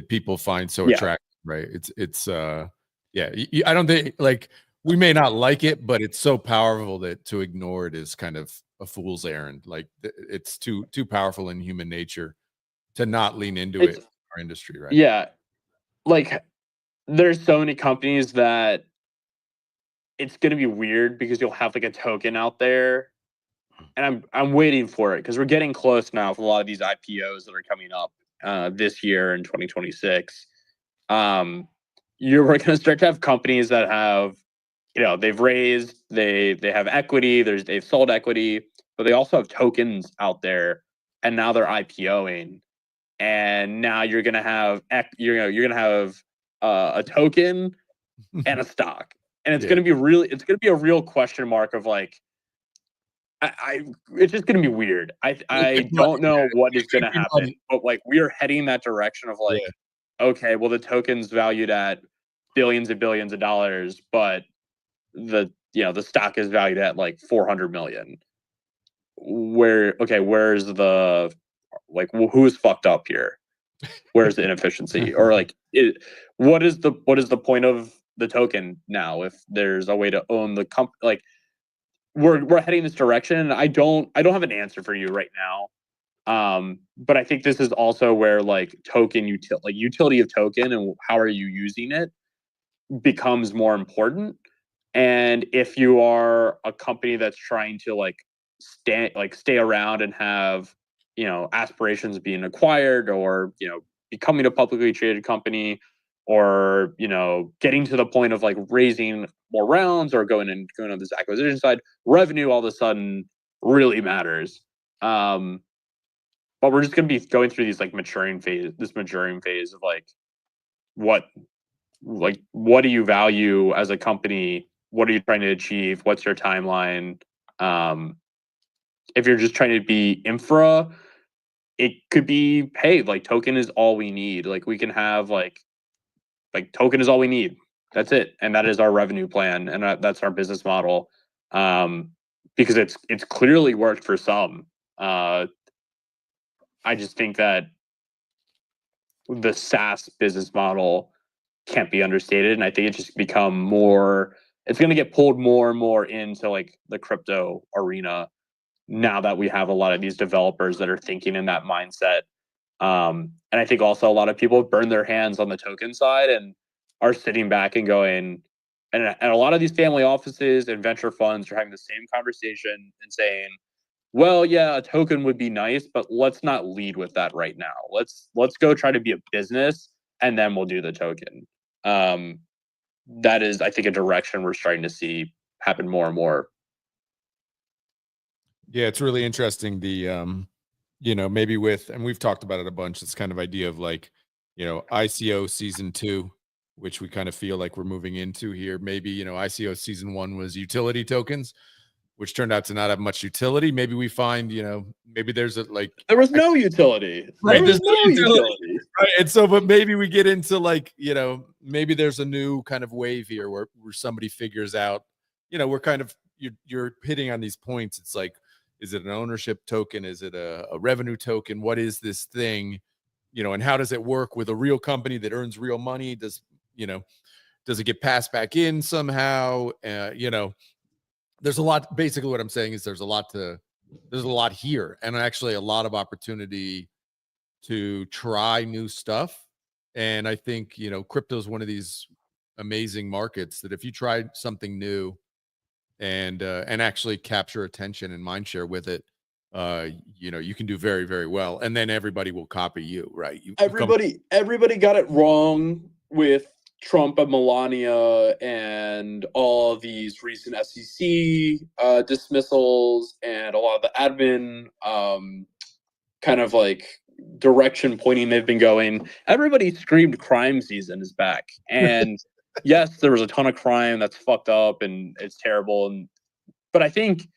people find so attractive, right? It's I don't think, like, we may not like it, but it's so powerful that to ignore it is kind of a fool's errand. Like, it's too powerful in human nature to not lean into it in our industry, right? Yeah, like there's so many companies that it's going to be weird because you'll have like a token out there, and I'm waiting for it because we're getting close now with a lot of these IPOs that are coming up this year in 2026. We're going to start to have companies that have, they've raised, they have equity, they've sold equity, but they also have tokens out there, and now they're IPOing, and now you're going to have a token and a stock, and it's Yeah. going to be a real question mark of like, it's just going to be weird. I don't know what is going to happen, but like we are heading that direction of like, okay, well the token's valued at billions and billions of dollars, but the stock is valued at like 400 million. Where's the who's fucked up here? Where's the inefficiency? Or like what is the point of the token now if there's a way to own the company? Like we're heading this direction. I don't have an answer for you right now. But I think this is also where like utility of token and how are you using it becomes more important. And if you are a company that's trying to stay around and have aspirations of being acquired, or becoming a publicly traded company, or getting to the point of like raising more rounds or going on this acquisition side, revenue all of a sudden really matters. But we're just going to be going through these maturing phase of like what do you value as a company? What are you trying to achieve? What's your timeline? If you're just trying to be infra, it could be, hey, like token is all we need. Like we can have like token is all we need. That's it, and that is our revenue plan, and that's our business model. Because it's clearly worked for some. I just think that the SaaS business model can't be understated, and I think it's just become more. It's going to get pulled more and more into like the crypto arena now that we have a lot of these developers that are thinking in that mindset. And I think also a lot of people burn their hands on the token side and are sitting back and going, and a lot of these family offices and venture funds are having the same conversation and saying, well, yeah, a token would be nice, but let's not lead with that right now. Let's go try to be a business, and then we'll do the token. That is, I think, a direction we're starting to see happen more and more. Yeah, it's really interesting. The maybe and we've talked about it a bunch, this kind of idea of like, ICO season 2, which we kind of feel like we're moving into here. Maybe, ICO season 1 was utility tokens, which turned out to not have much utility. Maybe we find, maybe there's there was no utility. Right, there was no utility. Right. And so, but maybe we get into like, maybe there's a new kind of wave here where somebody figures out, we're kind of, you're hitting on these points. It's like, is it an ownership token? Is it a revenue token? What is this thing? And how does it work with a real company that earns real money? Does it get passed back in somehow? There's a lot. Basically what I'm saying is there's a lot here, and actually a lot of opportunity to try new stuff. And I think, crypto is one of these amazing markets that if you try something new and actually capture attention and mind share with it, you can do very, very well. And then everybody will copy you, right? Everybody got it wrong with Trump and Melania and all these recent SEC dismissals and a lot of the admin kind of like direction pointing they've been going. Everybody screamed crime season is back. And yes, there was a ton of crime that's fucked up and it's terrible. But I think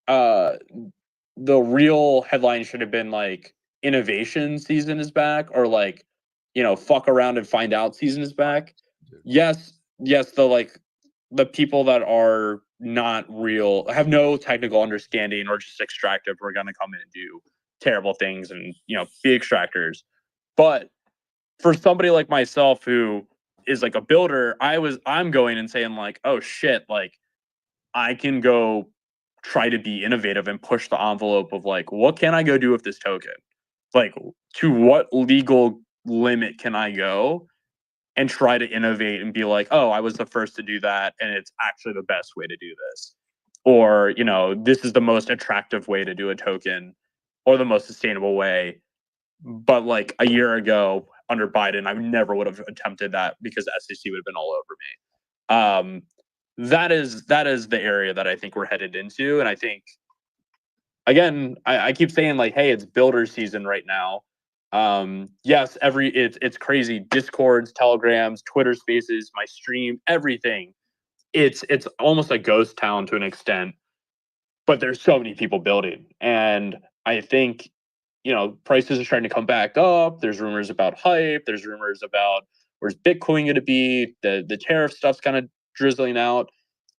the real headline should have been like innovation season is back, or like, fuck around and find out season is back. Yes, the people that are not real, have no technical understanding or just extractive, are going to come in and do terrible things and be extractors. But for somebody like myself who is like a builder, I'm going and saying like, oh shit, like I can go try to be innovative and push the envelope of like, what can I go do with this token? Like, to what legal limit can I go? and try to innovate and be like, oh, I was the first to do that, and it's actually the best way to do this. Or, you know, this is the most attractive way to do a token or the most sustainable way. But like a year ago under Biden, I never would have attempted that because the SEC would have been all over me. That is the area that I think we're headed into. And I think, again, I keep saying like, hey, it's builder season right now. Yes, it's crazy. Discords, Telegrams, Twitter Spaces, my stream, everything. It's almost a ghost town to an extent, but there's so many people building, and I think, you know, prices are starting to come back up. There's rumors about hype. There's rumors about where's Bitcoin going to be. The tariff stuff's kind of drizzling out.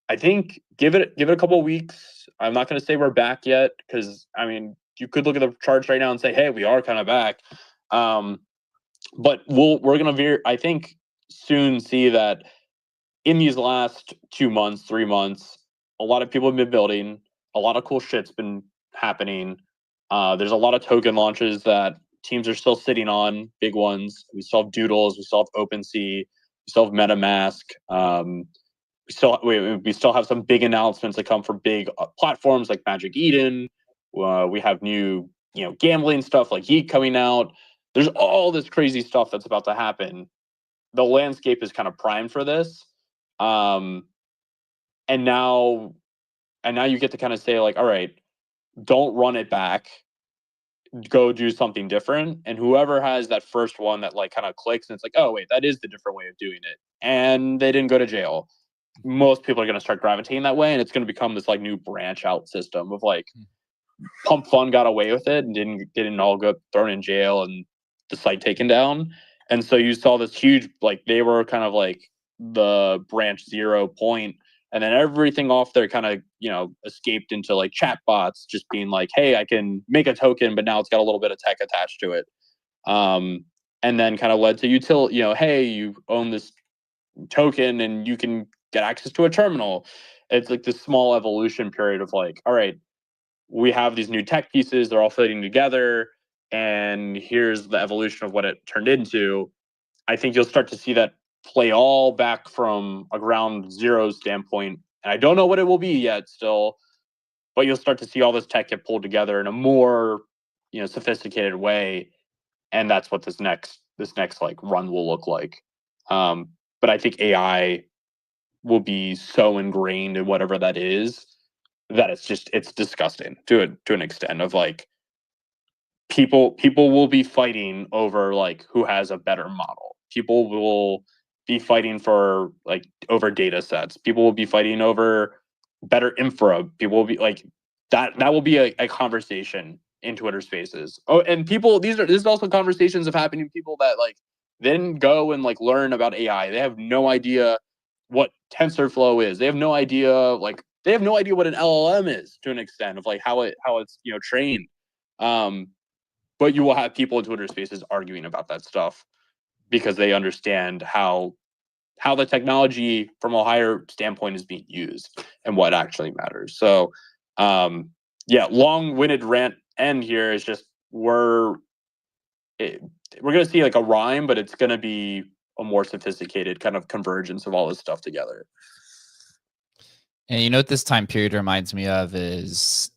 I think give it a couple of weeks. I'm not going to say we're back yet because I mean you could look at the charts right now and say, hey, we are kind of back. But we're going to I think soon see that in these last 2 months, 3 months, a lot of people have been building. A lot of cool shit's been happening. There's a lot of token launches that teams are still sitting on, big ones. We still have Doodles, we still have OpenSea, we still have MetaMask. We still have some big announcements that come from big platforms like Magic Eden. We have new, you know, gambling stuff like Yeet coming out. There's all this crazy stuff that's about to happen. The landscape is kind of primed for this. And now you get to kind of say like, all right, don't run it back, go do something different. And whoever has that first one that like kind of clicks and it's like, oh wait, that is the different way of doing it, and they didn't go to jail, most people are going to start gravitating that way, and it's going to become this like new branch out system of like Pump Fun got away with it and didn't all get thrown in jail and the site taken down. And so you saw this huge, like they were kind of like the branch 0 point, and then everything off there kind of, you know, escaped into like chat bots just being like, hey, I can make a token, but now it's got a little bit of tech attached to it. And then kind of led to utility, you know, hey, you own this token and you can get access to a terminal. It's like this small evolution period of like, all right, we have these new tech pieces, they're all fitting together, and here's the evolution of what it turned into. I think you'll start to see that play all back from a ground zero standpoint. And I don't know what it will be yet still, but you'll start to see all this tech get pulled together in a more, you know, sophisticated way. And that's what this next like run will look like. But I think AI will be so ingrained in whatever that is that it's disgusting to an extent of like people will be fighting over like who has a better model. People will be fighting for like over data sets. People will be fighting over better infra. People will be like that will be a conversation in Twitter Spaces. Oh, and people, this is also conversations of happening people that like then go and like learn about AI. They have no idea what TensorFlow is. They have no idea what an LLM is to an extent of like how it's, you know, trained. But you will have people in Twitter Spaces arguing about that stuff because they understand how the technology from a higher standpoint is being used and what actually matters. So, yeah, long-winded rant end here is just we're going to see like a rhyme, but it's going to be a more sophisticated kind of convergence of all this stuff together. And you know what this time period reminds me of is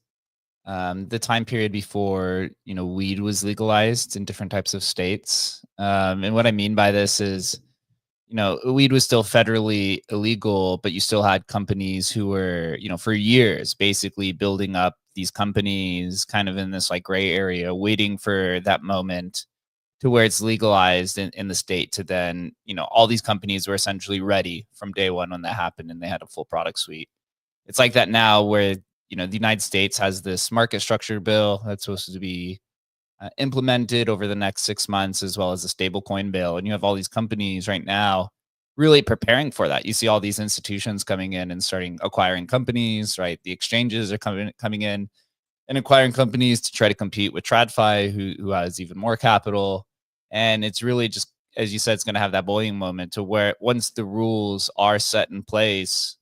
the time period before, you know, weed was legalized in different types of states. And what I mean by this is, you know, weed was still federally illegal, but you still had companies who were, you know, for years basically building up these companies kind of in this like gray area, waiting for that moment to where it's legalized in the state to then, you know, all these companies were essentially ready from day one when that happened and they had a full product suite. It's like that now where, you know, the United States has this market structure bill that's supposed to be implemented over the next 6 months, as well as a stablecoin bill. And you have all these companies right now really preparing for that. You see all these institutions coming in and starting acquiring companies, right? The exchanges are coming in and acquiring companies to try to compete with TradFi, who has even more capital. And it's really just, as you said, it's going to have that bullying moment to where once the rules are set in place,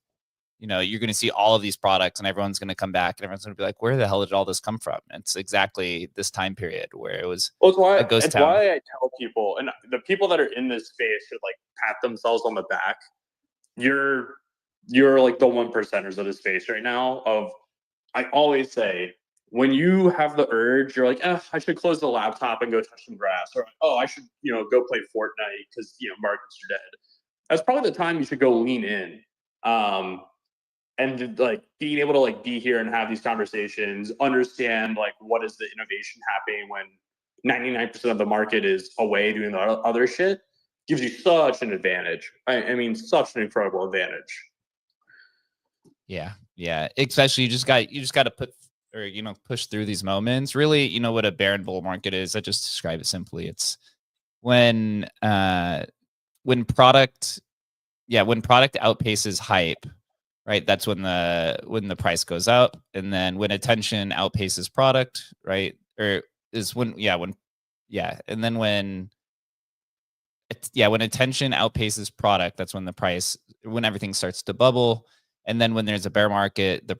you know, you're going to see all of these products and everyone's going to come back and everyone's going to be like, where the hell did all this come from? And it's exactly this time period where it was a ghost it's town. why I tell people, and the people that are in this space should like pat themselves on the back. You're like the 1%ers of the space right now. I always say, when you have the urge, you're like, I should close the laptop and go touch some grass, or oh, I should, you know, go play Fortnite because, you know, markets are dead. That's probably the time you should go lean in. And like being able to like be here and have these conversations, understand like what is the innovation happening when 99% of the market is away doing the other shit, gives you such an advantage. I mean, such an incredible advantage. Yeah. Especially you just got to put, or, you know, push through these moments. Really, you know what a bear and bull market is. I just describe it simply. It's when product outpaces hype, right? That's when the price goes up. And then when attention outpaces product, right? Or is when attention outpaces product, that's when everything starts to bubble. And then when there's a bear market, the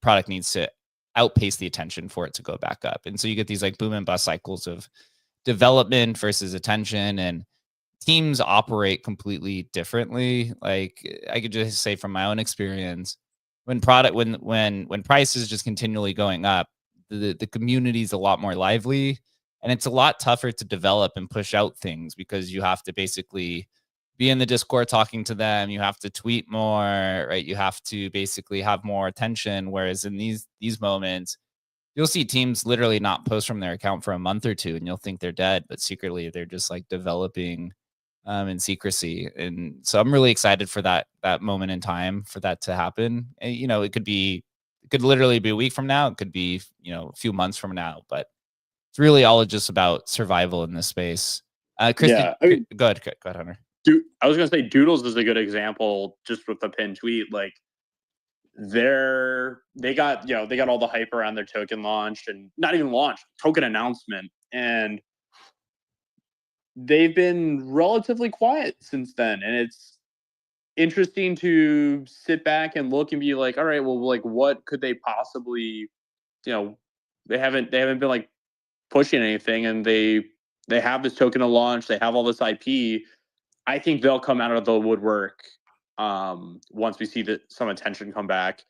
product needs to outpace the attention for it to go back up. And so you get these like boom and bust cycles of development versus attention, and teams operate completely differently. Like I could just say from my own experience, when price is just continually going up, the community is a lot more lively, and it's a lot tougher to develop and push out things because you have to basically be in the Discord talking to them. You have to tweet more, right? You have to basically have more attention. Whereas in these moments, you'll see teams literally not post from their account for a month or two, and you'll think they're dead, but secretly they're just like developing in secrecy. And so I'm really excited for that moment in time for that to happen. And, you know, it could literally be a week from now. It could be, you know, a few months from now, but it's really all just about survival in this space. Chris, Yeah, go ahead, Hunter. Dude, I was gonna say Doodles is a good example, just with the pinned tweet. Like they got all the hype around their token launch, and not even launch, token announcement, and they've been relatively quiet since then. And it's interesting to sit back and look and be like, all right, well, like what could they possibly, you know, they haven't been like pushing anything, and they have this token to launch, they have all this IP. I think they'll come out of the woodwork once we see some attention come back,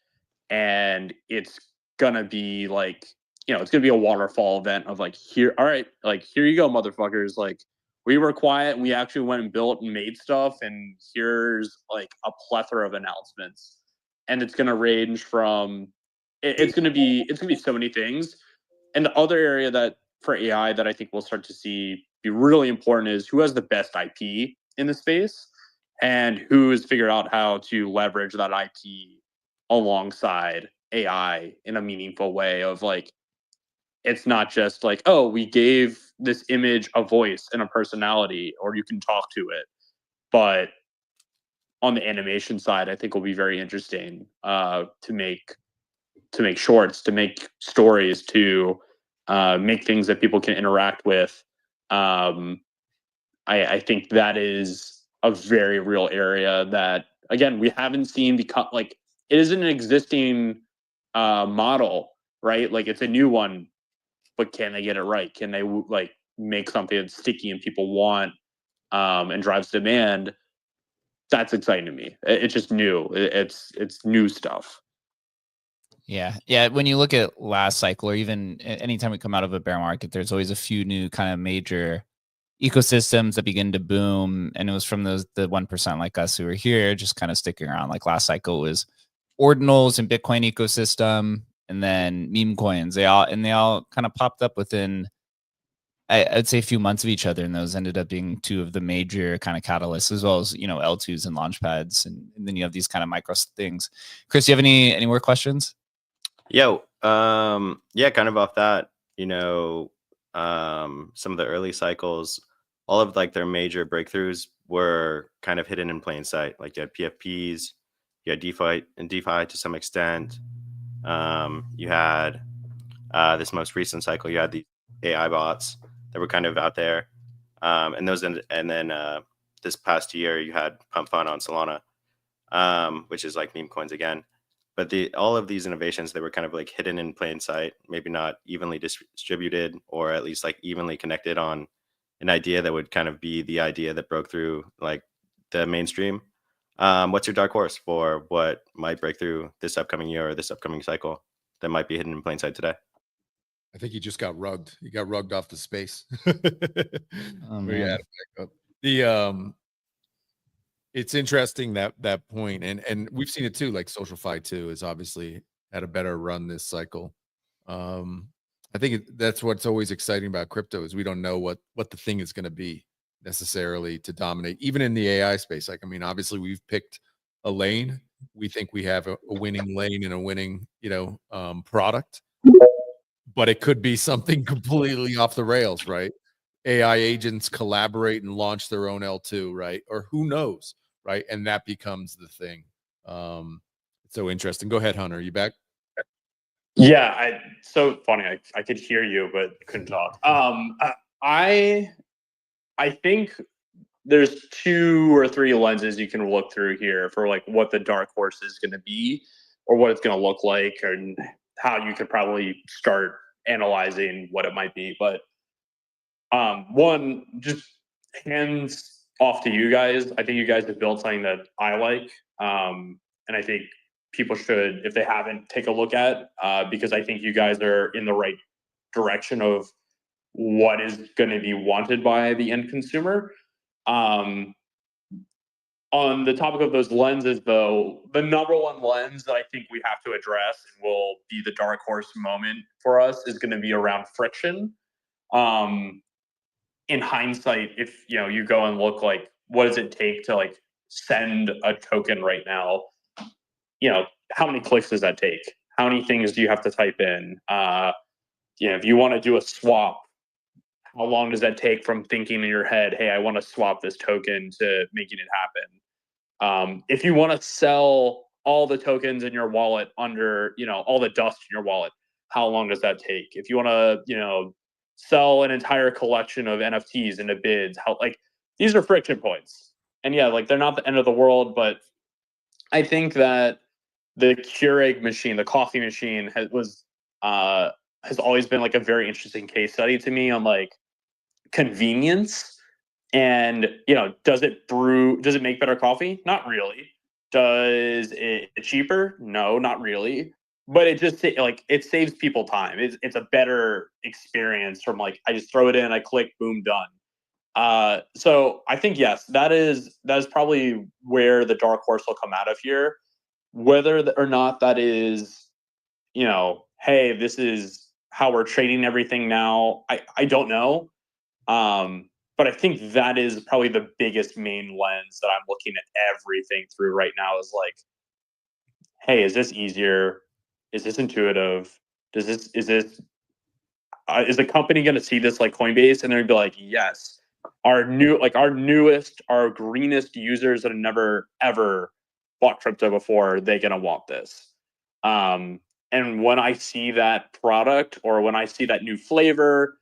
and it's gonna be like, you know, it's gonna be a waterfall event of like, here, all right, like here you go, motherfuckers. Like we were quiet and we actually went and built and made stuff, and here's like a plethora of announcements, and it's gonna range from it's gonna be so many things. And the other area that for AI that I think we'll start to see be really important is who has the best IP in the space, and who has figured out how to leverage that IP alongside AI in a meaningful way. Of like, it's not just like, oh, we gave this image a voice and a personality, or you can talk to it. But on the animation side, I think will be very interesting to make shorts, to make stories, to make things that people can interact with. I think that is a very real area that, again, we haven't seen become like, it isn't an existing model, right? Like it's a new one, but can they get it right? Can they like make something that's sticky and people want and drives demand? That's exciting to me. It's just new. It's new stuff. Yeah. When you look at last cycle, or even anytime we come out of a bear market, there's always a few new kind of major ecosystems that begin to boom. And it was from the 1% like us who are here, just kind of sticking around. Like last cycle was ordinals and Bitcoin ecosystem, and then meme coins. They all kind of popped up within, I'd say, a few months of each other. And those ended up being two of the major kind of catalysts, as well as, you know, L2s and launchpads. And then you have these kind of micro things. Chris, do you have any more questions? Yeah, kind of off that, you know, some of the early cycles, all of like their major breakthroughs were kind of hidden in plain sight. Like you had PFPs, you had DeFi to some extent. You had this most recent cycle, you had the AI bots that were kind of out there, and then this past year you had Pump Fun on Solana. which is like meme coins again. But all of these innovations, they were kind of like hidden in plain sight, maybe not evenly distributed, or at least like evenly connected on an idea that would kind of be the idea that broke through like the mainstream. What's your dark horse for what might break through this upcoming year or this upcoming cycle that might be hidden in plain sight today? I think he just got rugged. He got rugged off the space. Oh, Where you man. had it back up. The it's interesting that point, and we've seen it too. Like SocialFi too is obviously had a better run this cycle. I think that's what's always exciting about crypto is we don't know what the thing is going to be necessarily to dominate, even in the AI space. Like, I mean, obviously we've picked a lane. We think we have a winning lane and a winning, product, but it could be something completely off the rails, right? AI agents collaborate and launch their own L2, right? Or who knows, right? And that becomes the thing. It's so interesting. Go ahead, Hunter. Are you back? Yeah, so funny. I could hear you, but couldn't talk. I think there's 2 or 3 lenses you can look through here for like what the dark horse is going to be, or what it's going to look like, and how you could probably start analyzing what it might be. But one, just hands off to you guys. I think you guys have built something that I like, and I think people should, if they haven't, take a look at, because I think you guys are in the right direction of what is going to be wanted by the end consumer. On the topic of those lenses, though, the number one lens that I think we have to address and will be the dark horse moment for us is going to be around friction. In hindsight, if you go and look, like, what does it take to like send a token right now? How many clicks does that take? How many things do you have to type in? If you want to do a swap, how long does that take from thinking in your head, hey, I want to swap this token, to making it happen? If you want to sell all the tokens in your wallet under, all the dust in your wallet, how long does that take? If you want to, sell an entire collection of NFTs into bids, these are friction points. And yeah, like, they're not the end of the world, but I think that the Keurig machine, the coffee machine, has always been like a very interesting case study to me on like convenience. And does it make better coffee? Not really. Does it cheaper? No, not really. But it saves people time. It's a better experience from like, I just throw it in, I click, boom, done. So I think, yes, that is probably where the dark horse will come out of here. Whether or not that is, hey, this is how we're trading everything now, I don't know. But I think that is probably the biggest main lens that I'm looking at everything through right now, is like, hey, is this easier? Is this intuitive? Is the company going to see this like Coinbase and they're going to be like, yes, our newest, our greenest users that have never ever bought crypto before, they're going to want this. And when I see that product, or when I see that new flavor,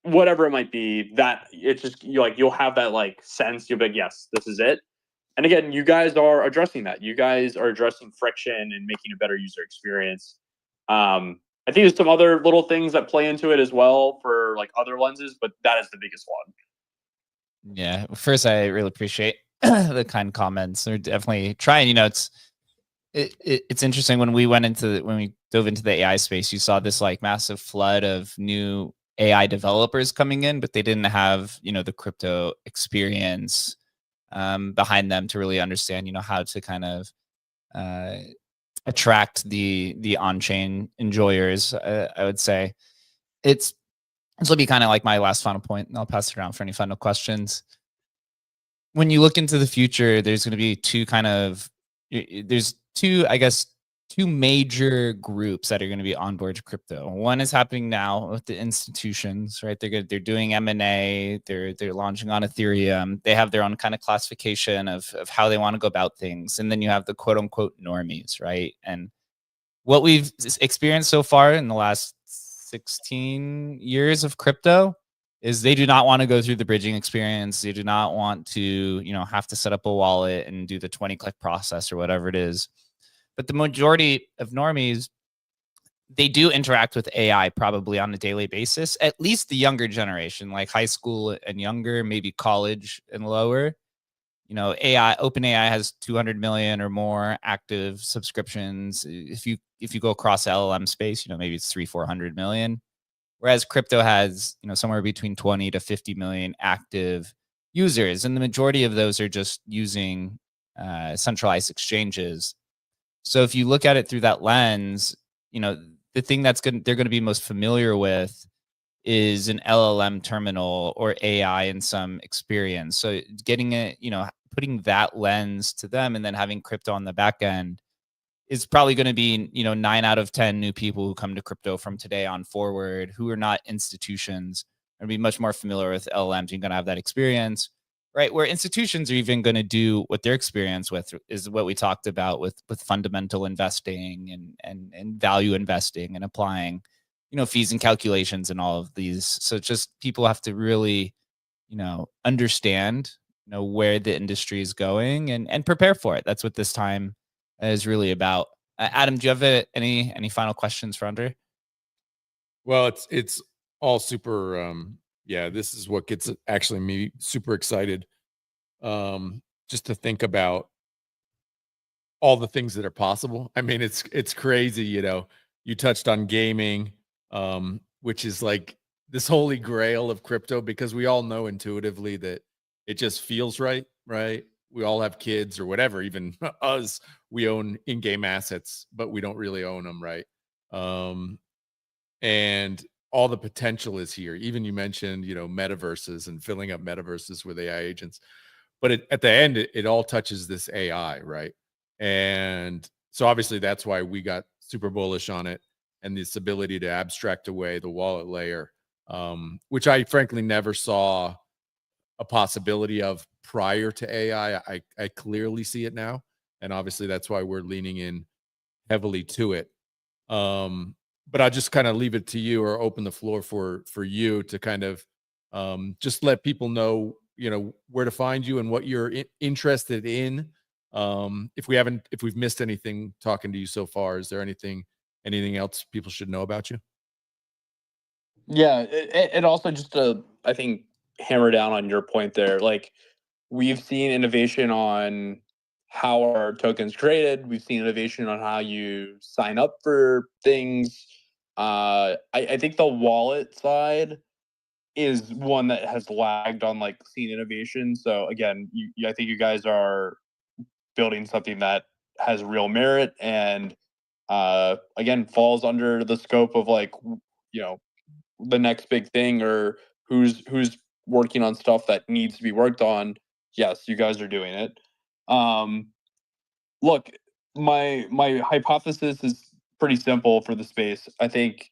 whatever it might be, that it's just, you'll have that like sense. You'll be like, yes, this is it. And again, you guys are addressing that. You guys are addressing friction and making a better user experience. I think there's some other little things that play into it as well for like other lenses, but that is the biggest one. Yeah. First, I really appreciate the kind comments. They're definitely trying. It's interesting when we dove into the AI space. You saw this like massive flood of new AI developers coming in, but they didn't have the crypto experience behind them to really understand how to kind of attract the on-chain enjoyers. I would say this will be kind of like my last final point, and I'll pass it around for any final questions. When you look into the future, there's going to be two major groups that are going to be on board to crypto. One is happening now with the institutions, right? They're doing M&A. They're launching on Ethereum. They have their own kind of classification of how they want to go about things. And then you have the quote unquote normies, right? And what we've experienced so far in the last 16 years of crypto is they do not want to go through the bridging experience. They do not want to, you know, have to set up a wallet and do the 20-click process or whatever it is. But the majority of normies, they do interact with AI probably on a daily basis, at least the younger generation, like high school and younger, maybe college and lower. You know, OpenAI has 200 million or more active subscriptions. If you go across the LLM space, you know, maybe it's 300-400 million. Whereas crypto has, you know, somewhere between 20 to 50 million active users, and the majority of those are just using centralized exchanges. So if you look at it through that lens, you know, the thing they're going to be most familiar with is an LLM terminal or AI in some experience. So getting it, you know, putting that lens to them and then having crypto on the back end is probably going to be, you know, 9 out of 10 new people who come to crypto from today on forward who are not institutions are going to be much more familiar with LLMs. You're going to have that experience, right? Where institutions are even going to do what their experience with is what we talked about with fundamental investing and value investing and applying, you know, fees and calculations and all of these. So just people have to really, you know, understand, you know, where the industry is going and prepare for it. That's what this time is really about. Adam, do you have any final questions for Andre? Well, it's all super. Yeah, this is what gets actually me super excited. Just to think about all the things that are possible. I mean, it's crazy. You know, you touched on gaming, which is like this holy grail of crypto because we all know intuitively that it just feels right, right? We all have kids or whatever, even us, we own in-game assets, but we don't really own them, right? And all the potential is here. Even you mentioned, you know, metaverses and filling up metaverses with AI agents. But at the end, it all touches this AI, right? And so obviously that's why we got super bullish on it and this ability to abstract away the wallet layer, which I frankly never saw a possibility of prior to AI. I clearly see it now. And obviously that's why we're leaning in heavily to it. But I'll just kind of leave it to you or open the floor for you to kind of just let people know, you know, where to find you and what you're interested in. If we've missed anything talking to you so far, is there anything else people should know about you? Yeah, it also just to, I think, hammer down on your point there. Like, we've seen innovation on how our tokens created. We've seen innovation on how you sign up for things. I think the wallet side is one that has lagged on like seeing innovation. So again, I think you guys are building something that has real merit and again falls under the scope of like you know the next big thing or who's working on stuff that needs to be worked on. Yes, you guys are doing it. Um, look, my hypothesis is pretty simple for the space. I think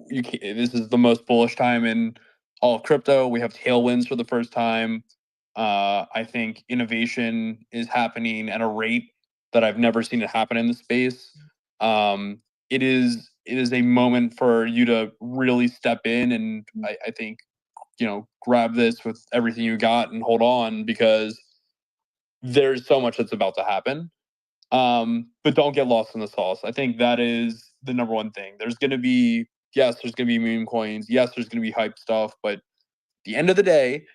this is the most bullish time in all of crypto. We have tailwinds for the first time. I think innovation is happening at a rate that I've never seen it happen in the space. It is a moment for you to really step in and I think grab this with everything you got and hold on because there's so much that's about to happen. But don't get lost in the sauce. I think that is the number one thing. There's going to be, yes, there's going to be meme coins. Yes, there's going to be hype stuff. But at the end of the day,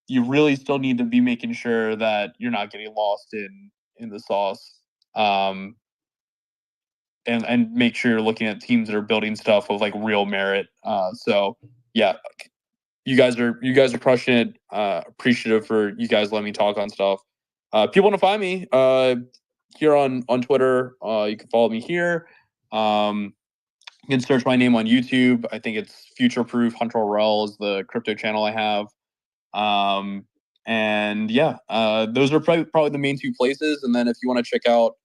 you really still need to be making sure that you're not getting lost in the sauce. And make sure you're looking at teams that are building stuff with like real merit. So yeah, you guys are crushing it. Appreciative for you guys letting me talk on stuff. People want to find me here on Twitter. You can follow me here. You can search my name on YouTube. I think it's Future Proof Hunter Orrell is the crypto channel I have. And yeah, those are probably the main two places. And then if you want to check out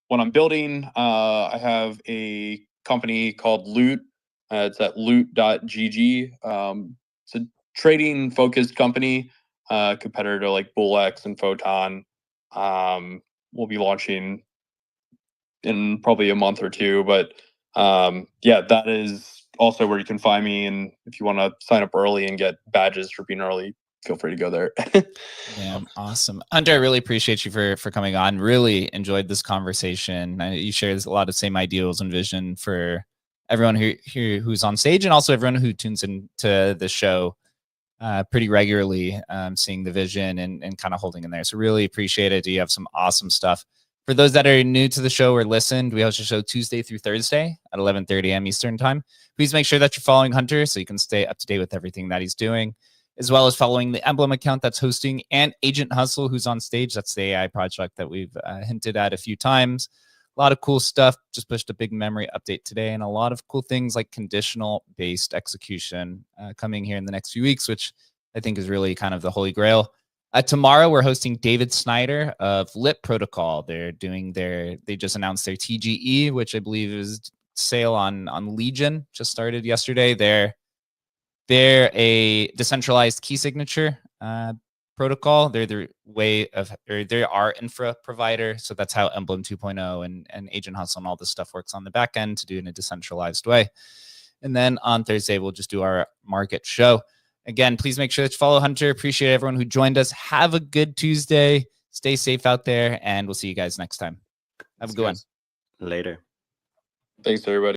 what I'm building, I have a company called Loot. It's at loot.gg. It's a trading focused company, competitor to like BullX and Photon. We'll be launching in probably a month or two, but yeah, that is also where you can find me. And if you want to sign up early and get badges for being early, feel free to go there. Yeah, awesome. Hunter, I really appreciate you for coming on. Really enjoyed this conversation. You share a lot of same ideals and vision for everyone who's on stage, and also everyone who tunes into the show pretty regularly, seeing the vision and kind of holding in there. So really appreciate it. You have some awesome stuff. For those that are new to the show or listened, we host the show Tuesday through Thursday at 11:30 a.m. Eastern time. Please make sure that you're following Hunter so you can stay up to date with everything that he's doing, as well as following the Emblem account that's hosting, and Agent Hustle, who's on stage. That's the AI project that we've hinted at a few times. A lot of cool stuff. Just pushed a big memory update today, and a lot of cool things like conditional-based execution coming here in the next few weeks, which I think is really kind of the holy grail. Tomorrow, we're hosting David Snyder of Lip Protocol. They just announced their TGE, which I believe is sale on Legion, just started yesterday. They're a decentralized key signature protocol. They're they are infra provider. So that's how Emblem 2.0 and Agent Hustle and all this stuff works on the back end to do in a decentralized way. And then on Thursday, we'll just do our market show. Again, please make sure that you follow Hunter. Appreciate everyone who joined us. Have a good Tuesday. Stay safe out there, and we'll see you guys next time. Have a good one. Later. Thanks, everybody.